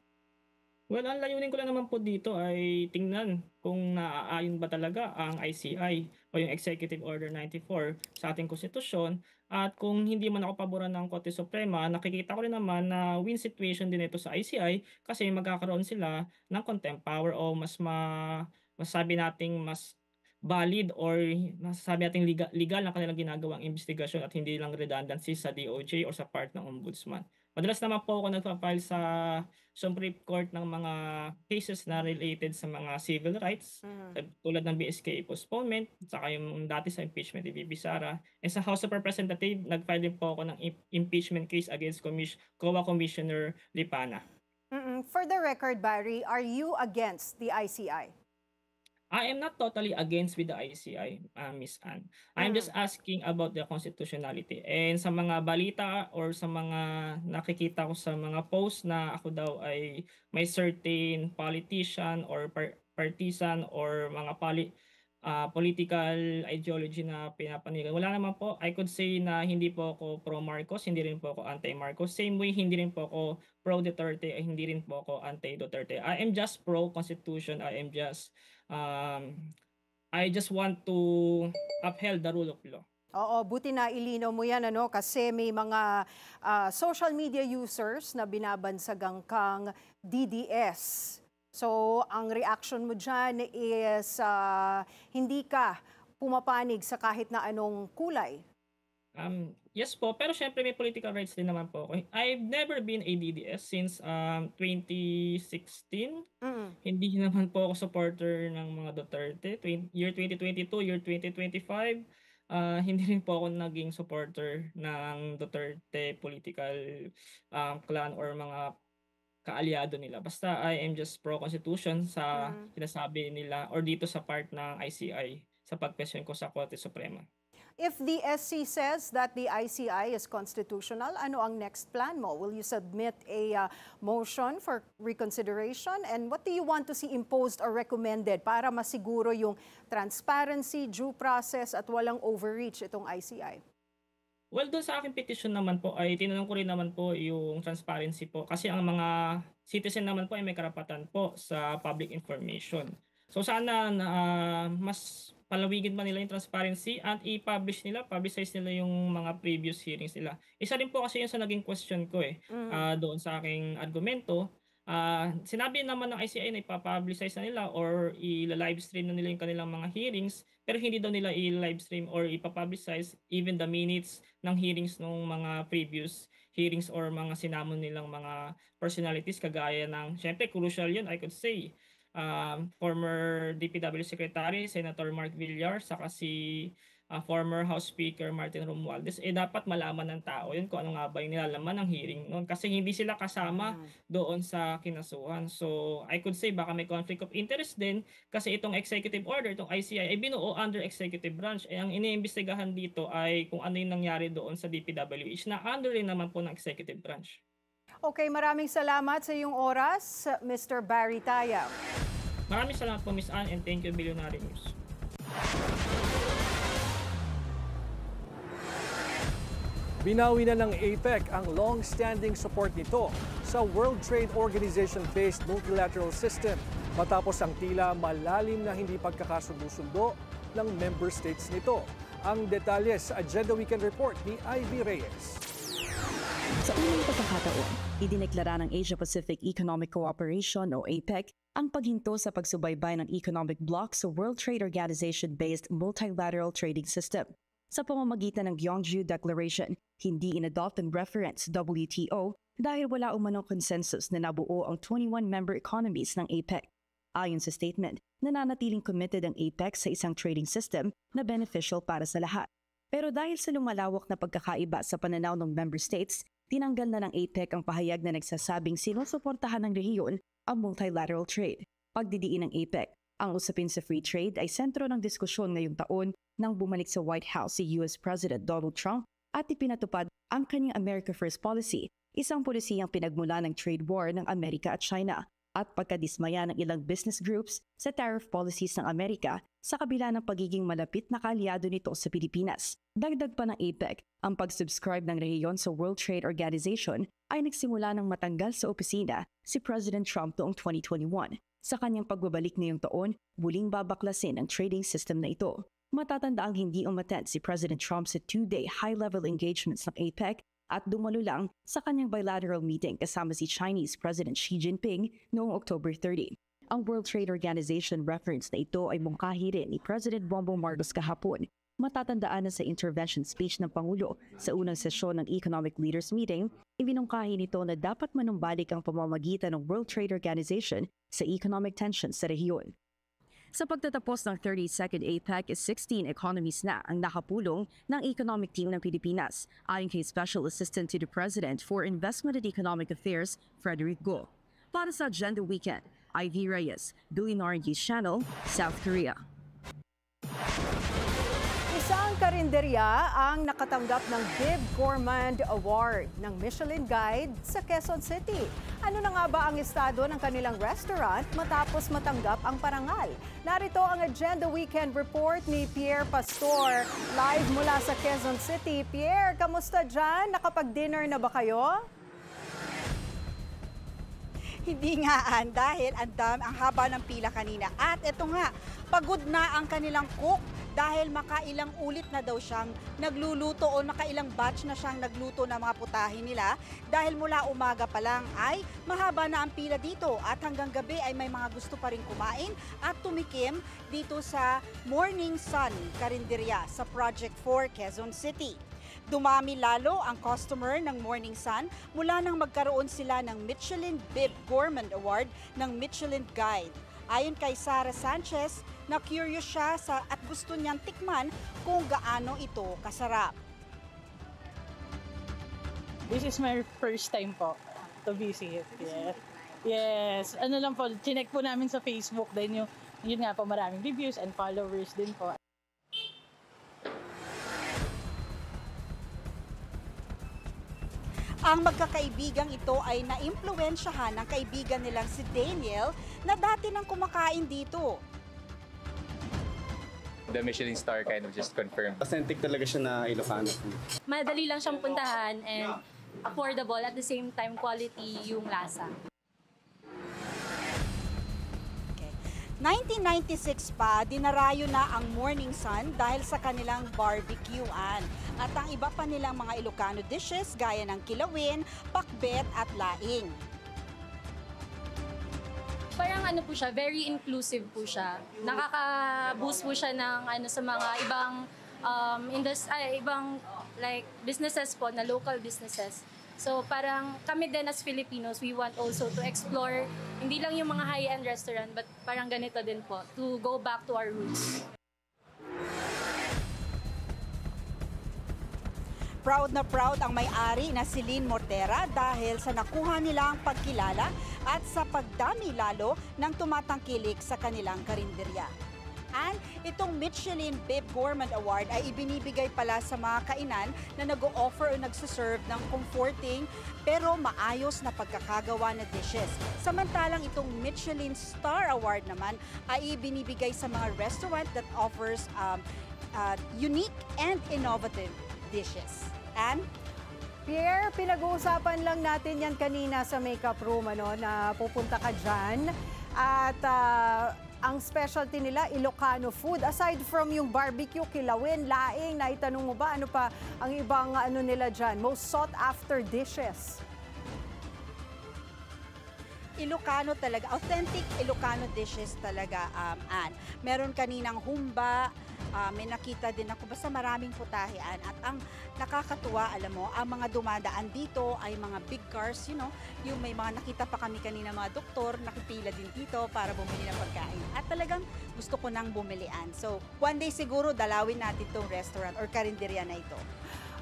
Well, ang layunin ko lang naman po dito ay tingnan kung naaayon ba talaga ang ICI o yung Executive Order 94 sa ating konstitusyon. At kung hindi man ako paboran ng Korte Suprema, nakikita ko rin naman na win situation din ito sa ICI kasi magkakaroon sila ng contempt power o masasabi nating mas valid or masasabi nating legal na kanilang ginagawang investigasyon at hindi lang redundancy sa DOJ or sa part ng Ombudsman. Madalas naman po ako nagpa-file sa Supreme Court ng mga cases na related sa mga civil rights, tulad ng BSK postponement, saka yung dati sa impeachment ni VP Sara. And sa House of Representatives, nag-file din po ako ng impeachment case against COA Commissioner Lipana. For the record, Barry, are you against the ICI? I am not totally against with the ICI, Miss Anne. I'm just asking about the constitutionality. And sa mga balita or sa mga nakikita ko sa mga post na ako daw ay may certain politician or partisan or mga political ideology na pinapanigan. Wala naman po. I could say na hindi po ako pro-Marcos, hindi rin po ako anti-Marcos. Same way, hindi rin po ako pro-Duterte, hindi rin po ako anti-Duterte. I am just pro-Constitution. I just want to upheld the rule of law. Oo, buti na ilinaw mo yan kasi may mga social media users na binabansagang kang DDS. So, ang reaction mo dyan is hindi ka pumapanig sa kahit na anong kulay. Yes po, pero syempre may political rights din naman po ako. I've never been a DDS since 2016. Hindi naman po ako supporter ng mga Duterte. Year 2022, year 2025, hindi rin po ako naging supporter ng Duterte political clan or mga kaalyado nila. Basta I am just pro-constitution sa sinasabi nila or dito sa part ng ICI sa pag-question ko sa Korte Suprema. If the SC says that the ICI is constitutional, ano ang next plan mo? Will you submit a motion for reconsideration? And what do you want to see imposed or recommended para masiguro yung transparency, due process at walang overreach itong ICI? Well, doon sa aking petition naman po ay tinanong ko rin naman po yung transparency po kasi ang mga citizen naman po ay may karapatan po sa public information. So sana mas palawigin pa nila yung transparency at publicize nila yung mga previous hearings nila. Isa rin po kasi yun sa naging question ko doon sa aking argumento. Sinabi naman ng ICI na ipapublicize na nila or i-livestream na nila yung kanilang mga hearings, pero hindi daw nila i-livestream or ipapublicize even the minutes ng hearings ng mga previous hearings or mga sinamon nilang mga personalities kagaya ng, syempre crucial yun, I could say, former DPW Secretary, Senator Mark Villar, saka si former House Speaker Martin Romualdez, dapat malaman ng tao yun kung ano nga ba yung nilalaman ng hearing noon kasi hindi sila kasama doon sa kinasuhan. So, I could say baka may conflict of interest din kasi itong executive order, itong ICI, ay binuo under executive branch. Ang iniimbestigahan dito ay kung ano yung nangyari doon sa DPWH na under rin naman po ng executive branch. Okay, maraming salamat sa iyong oras, Mr. Barry Tayab. Maraming salamat po, Ms. Anne, and thank you, Billionaire News. Binawi na ng APEC ang long-standing support nito sa World Trade Organization-based multilateral system matapos ang tila malalim na hindi pagkakasundo-sundo ng member states nito. Ang detalye sa Agenda Weekend Report ni Ivy Reyes. Sa unang pagkakataon, idineklara ng Asia-Pacific Economic Cooperation o APEC ang paghinto sa pagsubaybay ng economic bloc sa World Trade Organization-based multilateral trading system. Sa pamamagitan ng Gyeongju Declaration, hindi inadopt ang reference WTO dahil wala umanong consensus na nabuo ang 21 member economies ng APEC. Ayon sa statement, nananatiling committed ang APEC sa isang trading system na beneficial para sa lahat. Pero dahil sa lumalawak na pagkakaiba sa pananaw ng member states, tinanggal na ng APEC ang pahayag na nagsasabing sinusuportahan ng rehiyon ang multilateral trade. Pagdidiin ng APEC, ang usapin sa free trade ay sentro ng diskusyon ngayong taon nang bumalik sa White House si US President Donald Trump at ipinatupad ang kanyang America First policy, isang polisiyang pinagmula ng trade war ng Amerika at China at pagkadismaya ng ilang business groups sa tariff policies ng Amerika sa kabila ng pagiging malapit na kaalyado nito sa Pilipinas. Dagdag pa ng APEC, ang pag-subscribe ng rehiyon sa World Trade Organization ay nagsimula ng matanggal sa opisina si President Trump noong 2021. Sa kanyang pagbabalik ngayong taon, muling babaklasin ang trading system na ito. Matatandaang hindi umattend si President Trump sa two-day high-level engagements ng APEC at dumalo lang sa kanyang bilateral meeting kasama si Chinese President Xi Jinping noong October 30. Ang World Trade Organization reference na ito ay mungkahi rin ni President Bongbong Marcos kahapon. Matatandaan na sa intervention speech ng Pangulo sa unang sesyon ng Economic Leaders Meeting, ibinungkahi nito na dapat manumbalik ang pamamagitan ng World Trade Organization sa economic tensions sa rehiyon. Sa pagtatapos ng 32nd APEC, 16 economies na ang nakapulong ng economic team ng Pilipinas, ayon kay Special Assistant to the President for Investment and Economic Affairs, Frederick Go. Para sa Agenda Weekend, Ivy Reyes, Dulinar News Channel, South Korea. Isang karinderya ang nakatanggap ng Bib Gourmand Award ng Michelin Guide sa Quezon City. Ano na nga ba ang estado ng kanilang restaurant matapos matanggap ang parangal? Narito ang Agenda Weekend Report ni Pierre Pastor, live mula sa Quezon City. Pierre, kamusta dyan? Nakapag-dinner na ba kayo? Hindi nga, dahil ang haba ng pila kanina. At ito nga, pagod na ang kanilang cook dahil makailang ulit na daw siyang nagluluto o makailang batch na siyang nagluto ng mga putahe nila dahil mula umaga pa lang ay mahaba na ang pila dito at hanggang gabi ay may mga gusto pa rin kumain at tumikim dito sa Morning Sun Karinderya sa Project 4 Quezon City. Dumami lalo ang customer ng Morning Sun mula nang magkaroon sila ng Michelin Bib Gourmand Award ng Michelin Guide. Ayon kay Sara Sanchez, na-curious siya at gusto niyang tikman kung gaano ito kasarap. This is my first time po to visit. Yes. Ano lang po, chinek po namin sa Facebook din yun nga po, maraming reviews and followers din po. Ang magkakaibigang ito ay naimpluwensyahan ng kaibigan nilang si Daniel na dati nang kumakain dito. The Michelin star kind of just confirmed. Authentic talaga siya na Ilocano. Madali lang siyang puntahan and affordable at the same time quality yung lasa. 1996 pa, dinarayo na ang Morning Sun dahil sa kanilang barbecuean. At ang iba pa nilang mga Ilocano dishes gaya ng kilawin, pakbet at laing. Parang ano po siya, very inclusive po siya. Nakaka-boost po siya ng sa mga ibang like businesses po, na local businesses. So parang kami din as Filipinos, we want also to explore hindi lang yung mga high-end restaurant but parang ganito din po, to go back to our roots. Proud na proud ang may-ari na si Lynn Mortera dahil sa nakuha nilang pagkilala at sa pagdami lalo ng tumatangkilik sa kanilang karinderya. And itong Michelin Bib Gourmand Award ay ibinibigay pala sa mga kainan na nag-o-offer o nagsaserve ng comforting pero maayos na pagkakagawa na dishes. Samantalang itong Michelin Star Award naman ay ibinibigay sa mga restaurant that offers unique and innovative dishes. And Pierre, pinag-uusapan lang natin yan kanina sa makeup room na pupunta ka dyan. At ang specialty nila, Ilocano food. Aside from yung barbecue, kilawin, laing, naitanong mo ba ano pa ang ibang nila dyan? Most sought after dishes. Ilocano talaga, authentic Ilocano dishes talaga, Ann. Meron kaninang humba, may nakita din ako, basta maraming putahean. At ang nakakatuwa, alam mo, ang mga dumadaan dito ay mga big cars, yung may mga nakita pa kami kanina mga doktor, nakipila din dito para bumili ng pagkain. At talagang gusto ko nang bumilian. So, one day siguro dalawin natin itong restaurant or karinderya na ito.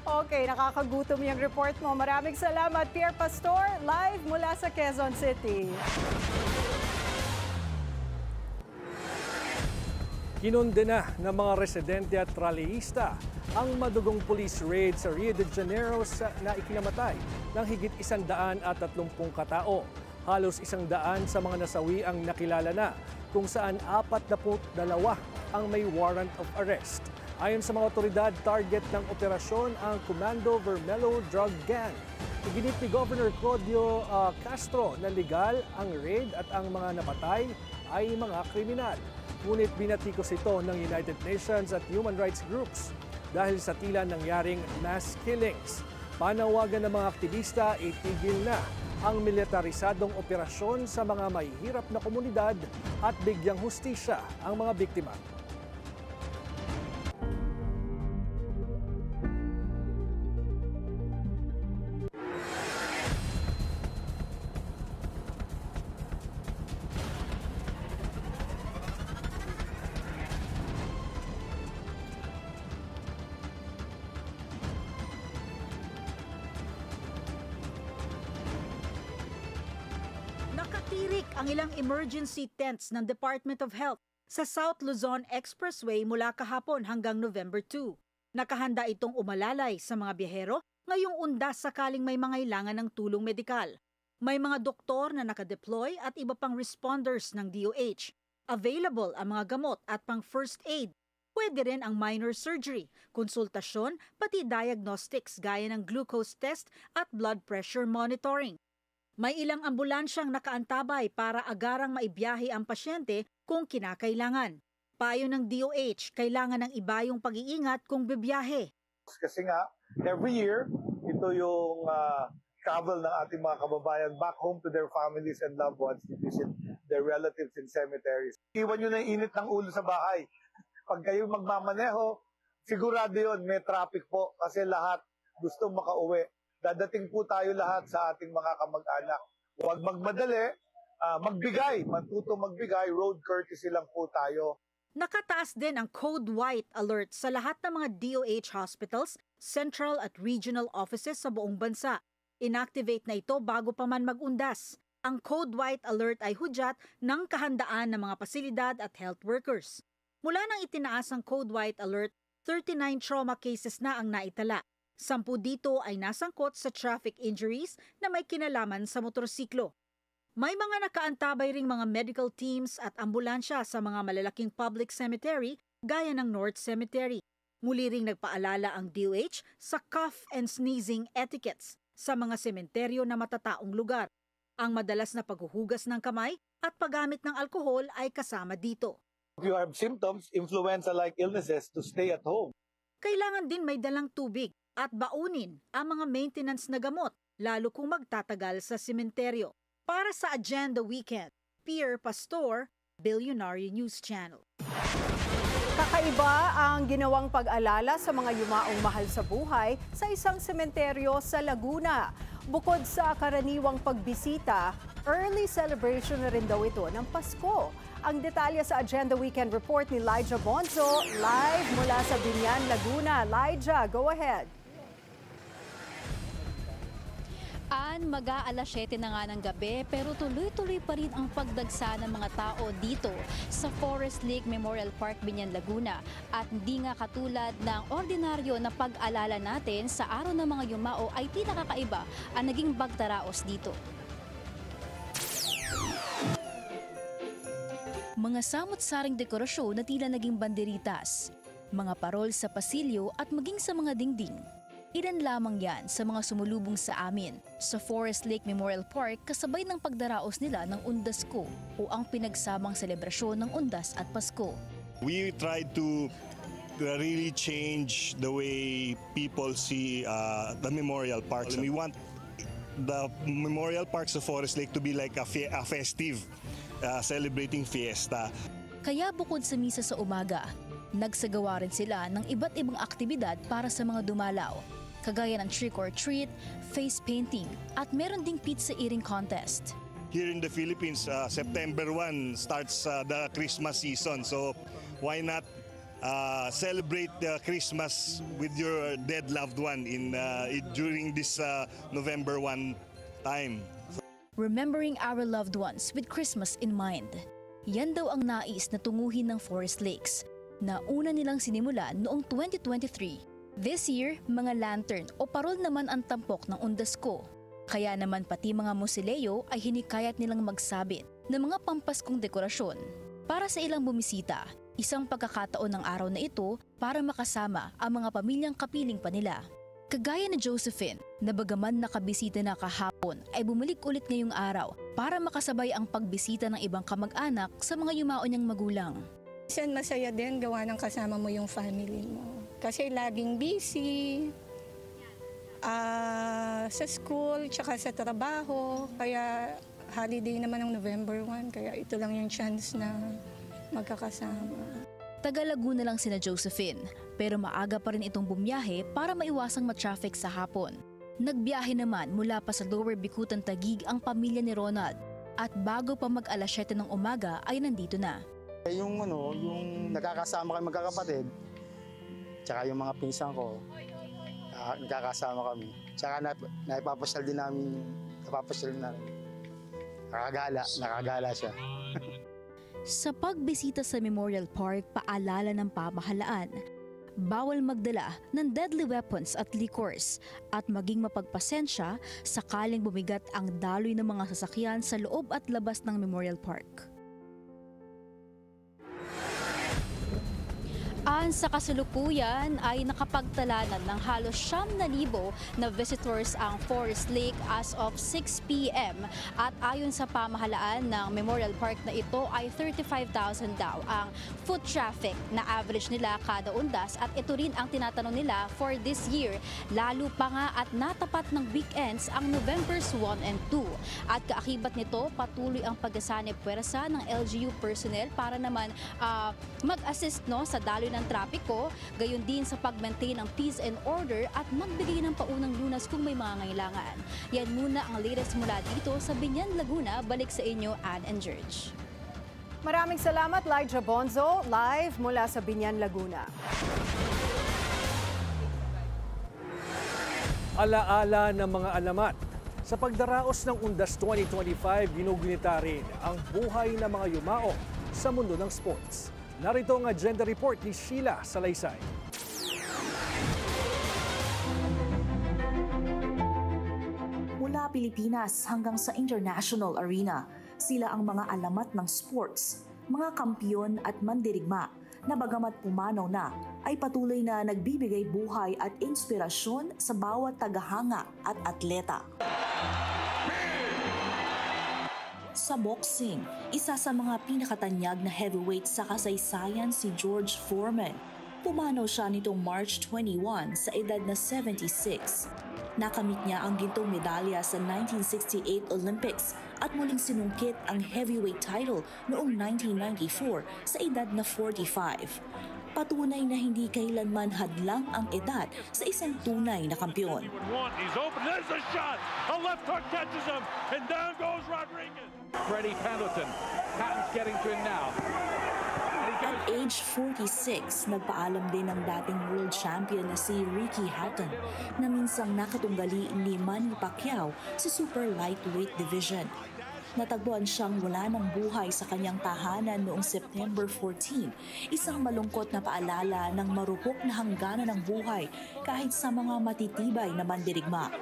Okay, nakakagutom yung report mo. Maraming salamat, Pierre Pastor, live mula sa Quezon City. Kinundena ng mga residente at rallyista ang madugong police raid sa Rio de Janeiro na ikinamatay ng higit 130 katao. Halos 100 sa mga nasawi ang nakilala na, kung saan 42 ang may warrant of arrest. Ayon sa mga otoridad, target ng operasyon ang Comando Vermelho Drug Gang. Iginit ni Governor Claudio Castro na legal ang raid at ang mga napatay ay mga kriminal. Ngunit binatikos ito ng United Nations at human rights groups dahil sa tila nangyaring mass killings. Panawagan ng mga aktivista, itigil na ang militarisadong operasyon sa mga mahihirap na komunidad at bigyang hustisya ang mga biktima. Natirik ang ilang emergency tents ng Department of Health sa South Luzon Expressway mula kahapon hanggang November 2. Nakahanda itong umalalay sa mga biyahero ngayong undas sakaling may mangailangan ng tulong medikal. May mga doktor na nakadeploy at iba pang responders ng DOH. Available ang mga gamot at pang first aid. Pwede rin ang minor surgery, konsultasyon, pati diagnostics gaya ng glucose test at blood pressure monitoring. May ilang ambulansyang nakaantabay para agarang maibiyahe ang pasyente kung kinakailangan. Payo ng DOH, kailangan ng iba yung pag-iingat kung bibiyahe. Kasi nga, every year, ito yung travel ng ating mga kababayan back home to their families and loved ones to visit their relatives in cemeteries. Iwan nyo na yung init ng ulo sa bahay. Pag kayo magmamaneho, sigurado yun, may traffic po kasi lahat gusto makauwi. Dadating po tayo lahat sa ating mga kamag-anak. Huwag magmadali, matuto magbigay, road courtesy lang po tayo. Nakataas din ang Code White alert sa lahat ng mga DOH hospitals, central at regional offices sa buong bansa. Inactivate na ito bago pa man mag-undas. Ang Code White alert ay hudyat ng kahandaan ng mga pasilidad at health workers. Mula nang itinaas ang Code White alert, 39 trauma cases na ang naitala. 10 dito ay nasangkot sa traffic injuries na may kinalaman sa motorsiklo. May mga nakaantabay ring mga medical teams at ambulansya sa mga malalaking public cemetery gaya ng North Cemetery. Muli ring nagpaalala ang DOH sa cough and sneezing etiquettes sa mga sementeryo na matataong lugar. Ang madalas na paghuhugas ng kamay at paggamit ng alkohol ay kasama dito. If you have symptoms, influenza-like illnesses, to stay at home. Kailangan din may dalang tubig at baunin ang mga maintenance na gamot, lalo kung magtatagal sa sementeryo. Para sa Agenda Weekend, Pierre Pastor, Billionaire News Channel. Kakaiba ang ginawang pag-alala sa mga yumaong mahal sa buhay sa isang sementeryo sa Laguna. Bukod sa karaniwang pagbisita, early celebration na rin daw ito ng Pasko. Ang detalye sa Agenda Weekend Report ni Lyja Bonzo, live mula sa Binyan, Laguna. Lyja, go ahead. Mag-aalas 7 na nga ng gabi pero tuloy-tuloy pa rin ang pagdagsa ng mga tao dito sa Forest Lake Memorial Park, Binyan, Laguna. At hindi nga katulad ng ordinaryo na pag-alala natin sa araw ng mga yumao ay pinakakaiba ang naging bagtaraos dito. Mga samot-saring dekorasyon na tila naging banderitas, mga parol sa pasilyo at maging sa mga dingding. Ilan lamang yan sa mga sumulubong sa amin sa Forest Lake Memorial Park kasabay ng pagdaraos nila ng Undasko o ang pinagsamang selebrasyon ng Undas at Pasko. We tried to really change the way people see the memorial parks. We want the memorial parks of Forest Lake to be like a festive, celebrating fiesta. Kaya bukod sa misa sa umaga, nagsagawa rin sila ng iba't ibang aktibidad para sa mga dumalaw. Kagaya ng trick or treat, face painting, at meron ding pizza eating contest. Here in the Philippines, September 1 starts the Christmas season. So why not celebrate Christmas with your dead loved one during this November 1 time? Remembering our loved ones with Christmas in mind. Yan daw ang nais na tunguhin ng Forest Lakes na una nilang sinimula noong 2023. This year, mga lantern o parol naman ang tampok ng Undasko. Kaya naman pati mga musileo ay hinikayat nilang magsabit ng mga pampaskong dekorasyon. Para sa ilang bumisita, isang pagkakataon ng araw na ito para makasama ang mga pamilyang kapiling pa nila. Kagaya ni Josephine, na bagaman nakabisita na kahapon ay bumalik ulit ngayong araw para makasabay ang pagbisita ng ibang kamag-anak sa mga yumao niyang magulang. Minsan masaya din gawa ng kasama mo yung family mo. Kasi laging busy sa school tsaka sa trabaho. Kaya holiday naman ng November 1. Kaya ito lang yung chance na magkakasama. Taga-Laguna lang sina Josephine, pero maaga pa rin itong bumiyahe para maiwasang ma-traffic sa hapon. Nagbiyahe naman mula pa sa Lower Bicutan, Taguig ang pamilya ni Ronald. At bago pa mag-alas 7 ng umaga ay nandito na. Yung nakakasama kami magkakapatid, tsaka yung mga pinsan ko, nakakasama kami. Tsaka napapasyal din namin, Nakagala siya. Sa pagbisita sa Memorial Park, paalala ng pamahalaan, bawal magdala ng deadly weapons at liquors at maging mapagpasensya sakaling bumigat ang daloy ng mga sasakyan sa loob at labas ng Memorial Park. Sa kasalukuyan ay nakapagtalanan ng halos 9,000 na visitors ang Forest Lake as of 6 p.m. At ayon sa pamahalaan ng Memorial Park na ito ay 35,000 daw ang foot traffic na average nila kada undas at ito rin ang tinatanong nila for this year. Lalo pa nga at natapat ng weekends ang Novembers 1 and 2. At kaakibat nito patuloy ang pagsasanib puwersa ng LGU personnel para naman mag-assist sa daloy ng trapiko, gayon din sa pag-maintain ng peace and order at magbigay ng paunang lunas kung may mga ngailangan. Yan muna ang latest mula dito sa Biñan, Laguna. Balik sa inyo, Ann and George. Maraming salamat, Lyja Bonzo, live mula sa Biñan, Laguna. Alaala ng mga alamat. Sa pagdaraos ng Undas 2025, ginugunita rin ang buhay ng mga yumao sa mundo ng sports. Narito ang agenda report ni Sheila Salaysay. Mula Pilipinas hanggang sa international arena, sila ang mga alamat ng sports, mga kampiyon at mandirigma na bagamat pumanaw na, ay patuloy na nagbibigay buhay at inspirasyon sa bawat tagahanga at atleta. Sa boxing, isa sa mga pinakatanyag na heavyweight sa kasaysayan si George Foreman. Pumanaw siya nitong March 21 sa edad na 76. Nakamit niya ang gintong medalya sa 1968 Olympics at muling sinungkit ang heavyweight title noong 1994 sa edad na 45. Patunay na hindi kailanman hadlang ang edad sa isang tunay na kampiyon. Freddie Pendleton. Patton's getting to him now. At age 46, nagpaalam din ang dating world champion na si Ricky Hatton na minsang nakatunggali ni Manny Pacquiao sa super lightweight division. Natagpuan siyang wala ng buhay sa kanyang tahanan noong September 14, isang malungkot na paalala ng marupok na hangganan ng buhay kahit sa mga matitibay na mandirigma.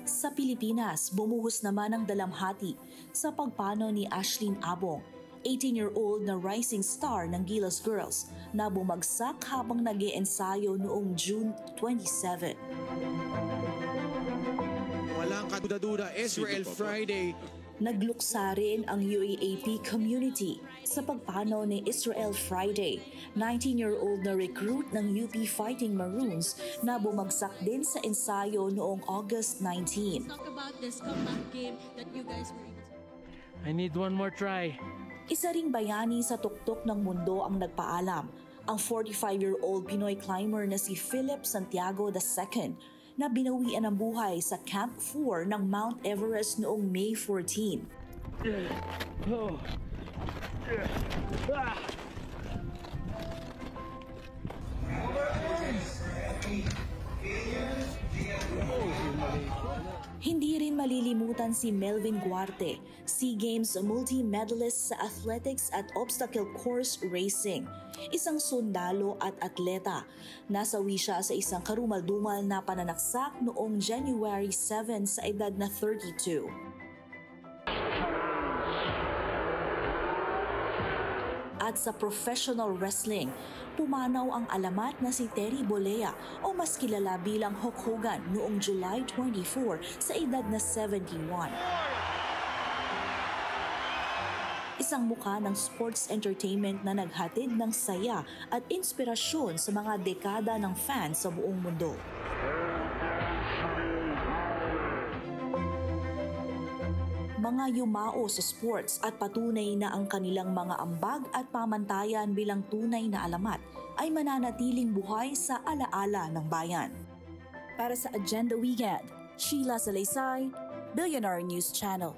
Sa Pilipinas, bumuhos naman ang dalamhati sa pagpanaw ni Ashlyn Abong, 18-year-old na rising star ng Gilas Girls na bumagsak habang nag-iensayo noong June 27. Walang kaduda-duda, Israel Friday. Nagluksa rin ang UAAP community sa pagpanaw ni Israel Friday, 19-year-old na recruit ng UP Fighting Maroons na bumagsak din sa ensayo noong August 19. I need one more try. Isa ring bayani sa tuktok ng mundo ang nagpaalam, ang 45-year-old Pinoy climber na si Philip Santiago II na binawian ng buhay sa Camp 4 ng Mount Everest noong May 14. Hindi rin malilimutan si Melvin Guarte, SEA Games multi-medalist sa athletics at obstacle course racing. Isang sundalo at atleta. Nasawi siya sa isang karumal-dumal na pananaksak noong January 7 sa edad na 32. At sa professional wrestling, pumanaw ang alamat na si Terry Bollea o mas kilala bilang Hulk Hogan noong July 24 sa edad na 71. Isang mukha ng sports entertainment na naghatid ng saya at inspirasyon sa mga dekada ng fans sa buong mundo. Mga yumao sa sports at patunay na ang kanilang mga ambag at pamantayan bilang tunay na alamat ay mananatiling buhay sa alaala ng bayan. Para sa Agenda Weekend, Sheila Salaysay, Billionaire News Channel.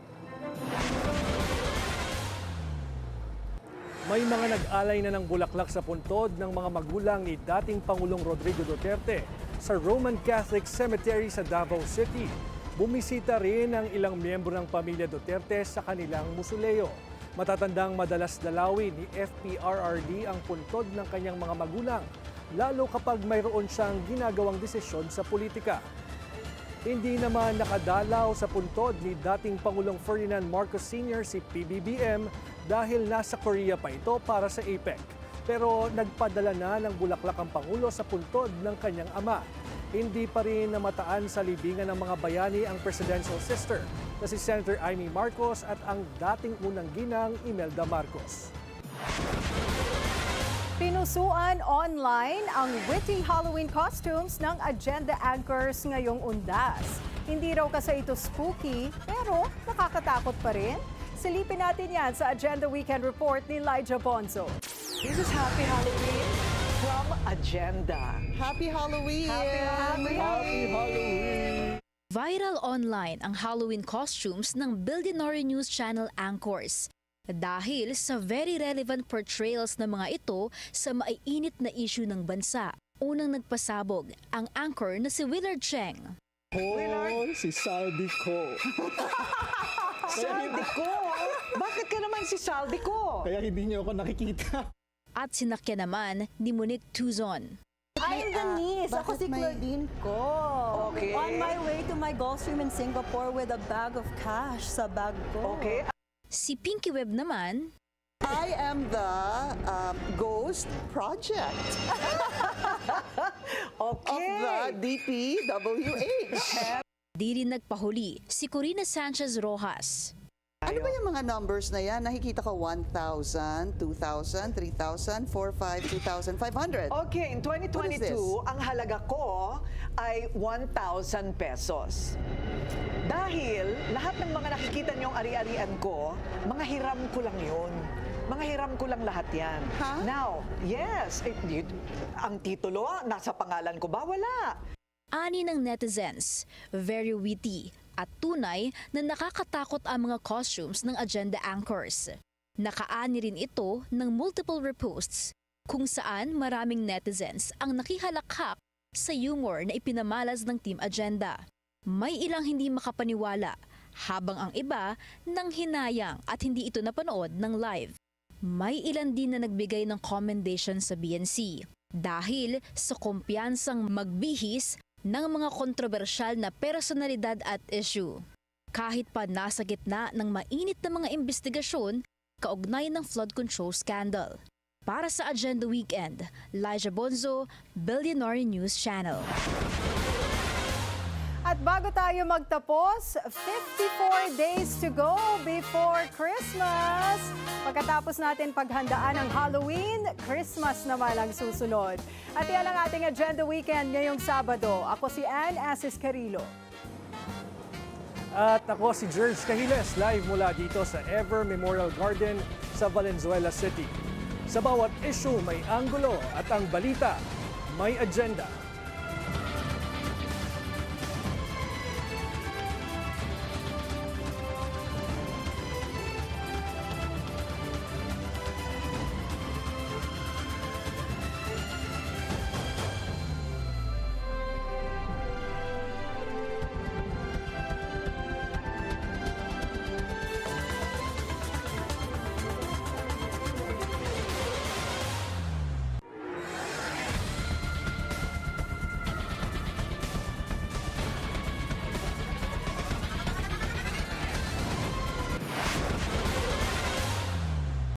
May mga nag-alay na ng bulaklak sa puntod ng mga magulang ni dating Pangulong Rodrigo Duterte sa Roman Catholic Cemetery sa Davao City. Bumisita rin ang ilang miyembro ng pamilya Duterte sa kanilang musuleo. Matatandang madalas dalawin ni FPRRD ang puntod ng kanyang mga magulang, lalo kapag mayroon siyang ginagawang desisyon sa politika. Hindi naman nakadalaw sa puntod ni dating Pangulong Ferdinand Marcos Sr. si PBBM dahil nasa Korea pa ito para sa APEC. Pero nagpadala na ng bulaklak ang Pangulo sa puntod ng kanyang ama. Hindi pa rin namataan sa libingan ng mga bayani ang presidential sister na si Senator Amy Marcos at ang dating unang ginang Imelda Marcos. Pinusuan online ang witty Halloween costumes ng agenda anchors ngayong Undas. Hindi raw kasi ito spooky, pero nakakatakot pa rin. Silipin natin yan sa Agenda Weekend Report ni Elijah Bonzo. This is Happy Halloween from Agenda. Happy Halloween! Happy Halloween! Viral online ang Halloween costumes ng Billionaire News Channel anchors. Dahil sa very relevant portrayals ng mga ito sa maiinit na issue ng bansa. Unang nagpasabog ang anchor na si Willard Cheng. Oh, si Saldico. Saldico? Bakit ka naman si Saldico? Kaya hindi niyo ako nakikita. At sinakyan naman ni Monique Tuzon. I'm Denise. Ako si Claudine ko. Okay. On my way to my Gulfstream in Singapore with a bag of cash sa bag ko. Okay. Si Pinky Web naman, I am the Ghost Project of the DPWH. Di rin nagpahuli si Corina Sanchez Rojas. Ano ba yung mga numbers na yan? Nakikita ko 1,000, 2,000, 3,000, 4,500, 2,500. Okay, in 2022, ang halaga ko ay 1,000 pesos. Dahil lahat ng mga nakikita niyong ari-arian ko, mga hiram ko lang yun. Mga hiram ko lang lahat yan. Huh? Now, yes, ang titulo, nasa pangalan ko ba? Wala. Ani ng netizens, very witty at tunay na nakakatakot ang mga costumes ng agenda anchors. Nakaani rin ito ng multiple reposts kung saan maraming netizens ang nakihalakhak sa humor na ipinamalas ng Team Agenda. May ilang hindi makapaniwala habang ang iba nang hinayang at hindi ito napanood ng live. May ilan din na nagbigay ng commendation sa BNC dahil sa kumpiyansang magbihis ng mga kontrobersyal na personalidad at issue. Kahit pa nasa gitna ng mainit na mga investigasyon kaugnay ng flood control scandal. Para sa Agenda Weekend, Elijah Bonzo, Billionaire News Channel. At bago tayo magtapos, 54 days to go before Christmas. Pagkatapos natin paghandaan ang Halloween, Christmas naman ang susunod. At yan ang ating Agenda Weekend ngayong Sabado. Ako si Ann Asis Carrillo. At ako si George Cahiles, live mula dito sa Ever Memorial Garden sa Valenzuela City. Sa bawat issue may anggulo at ang balita may agenda.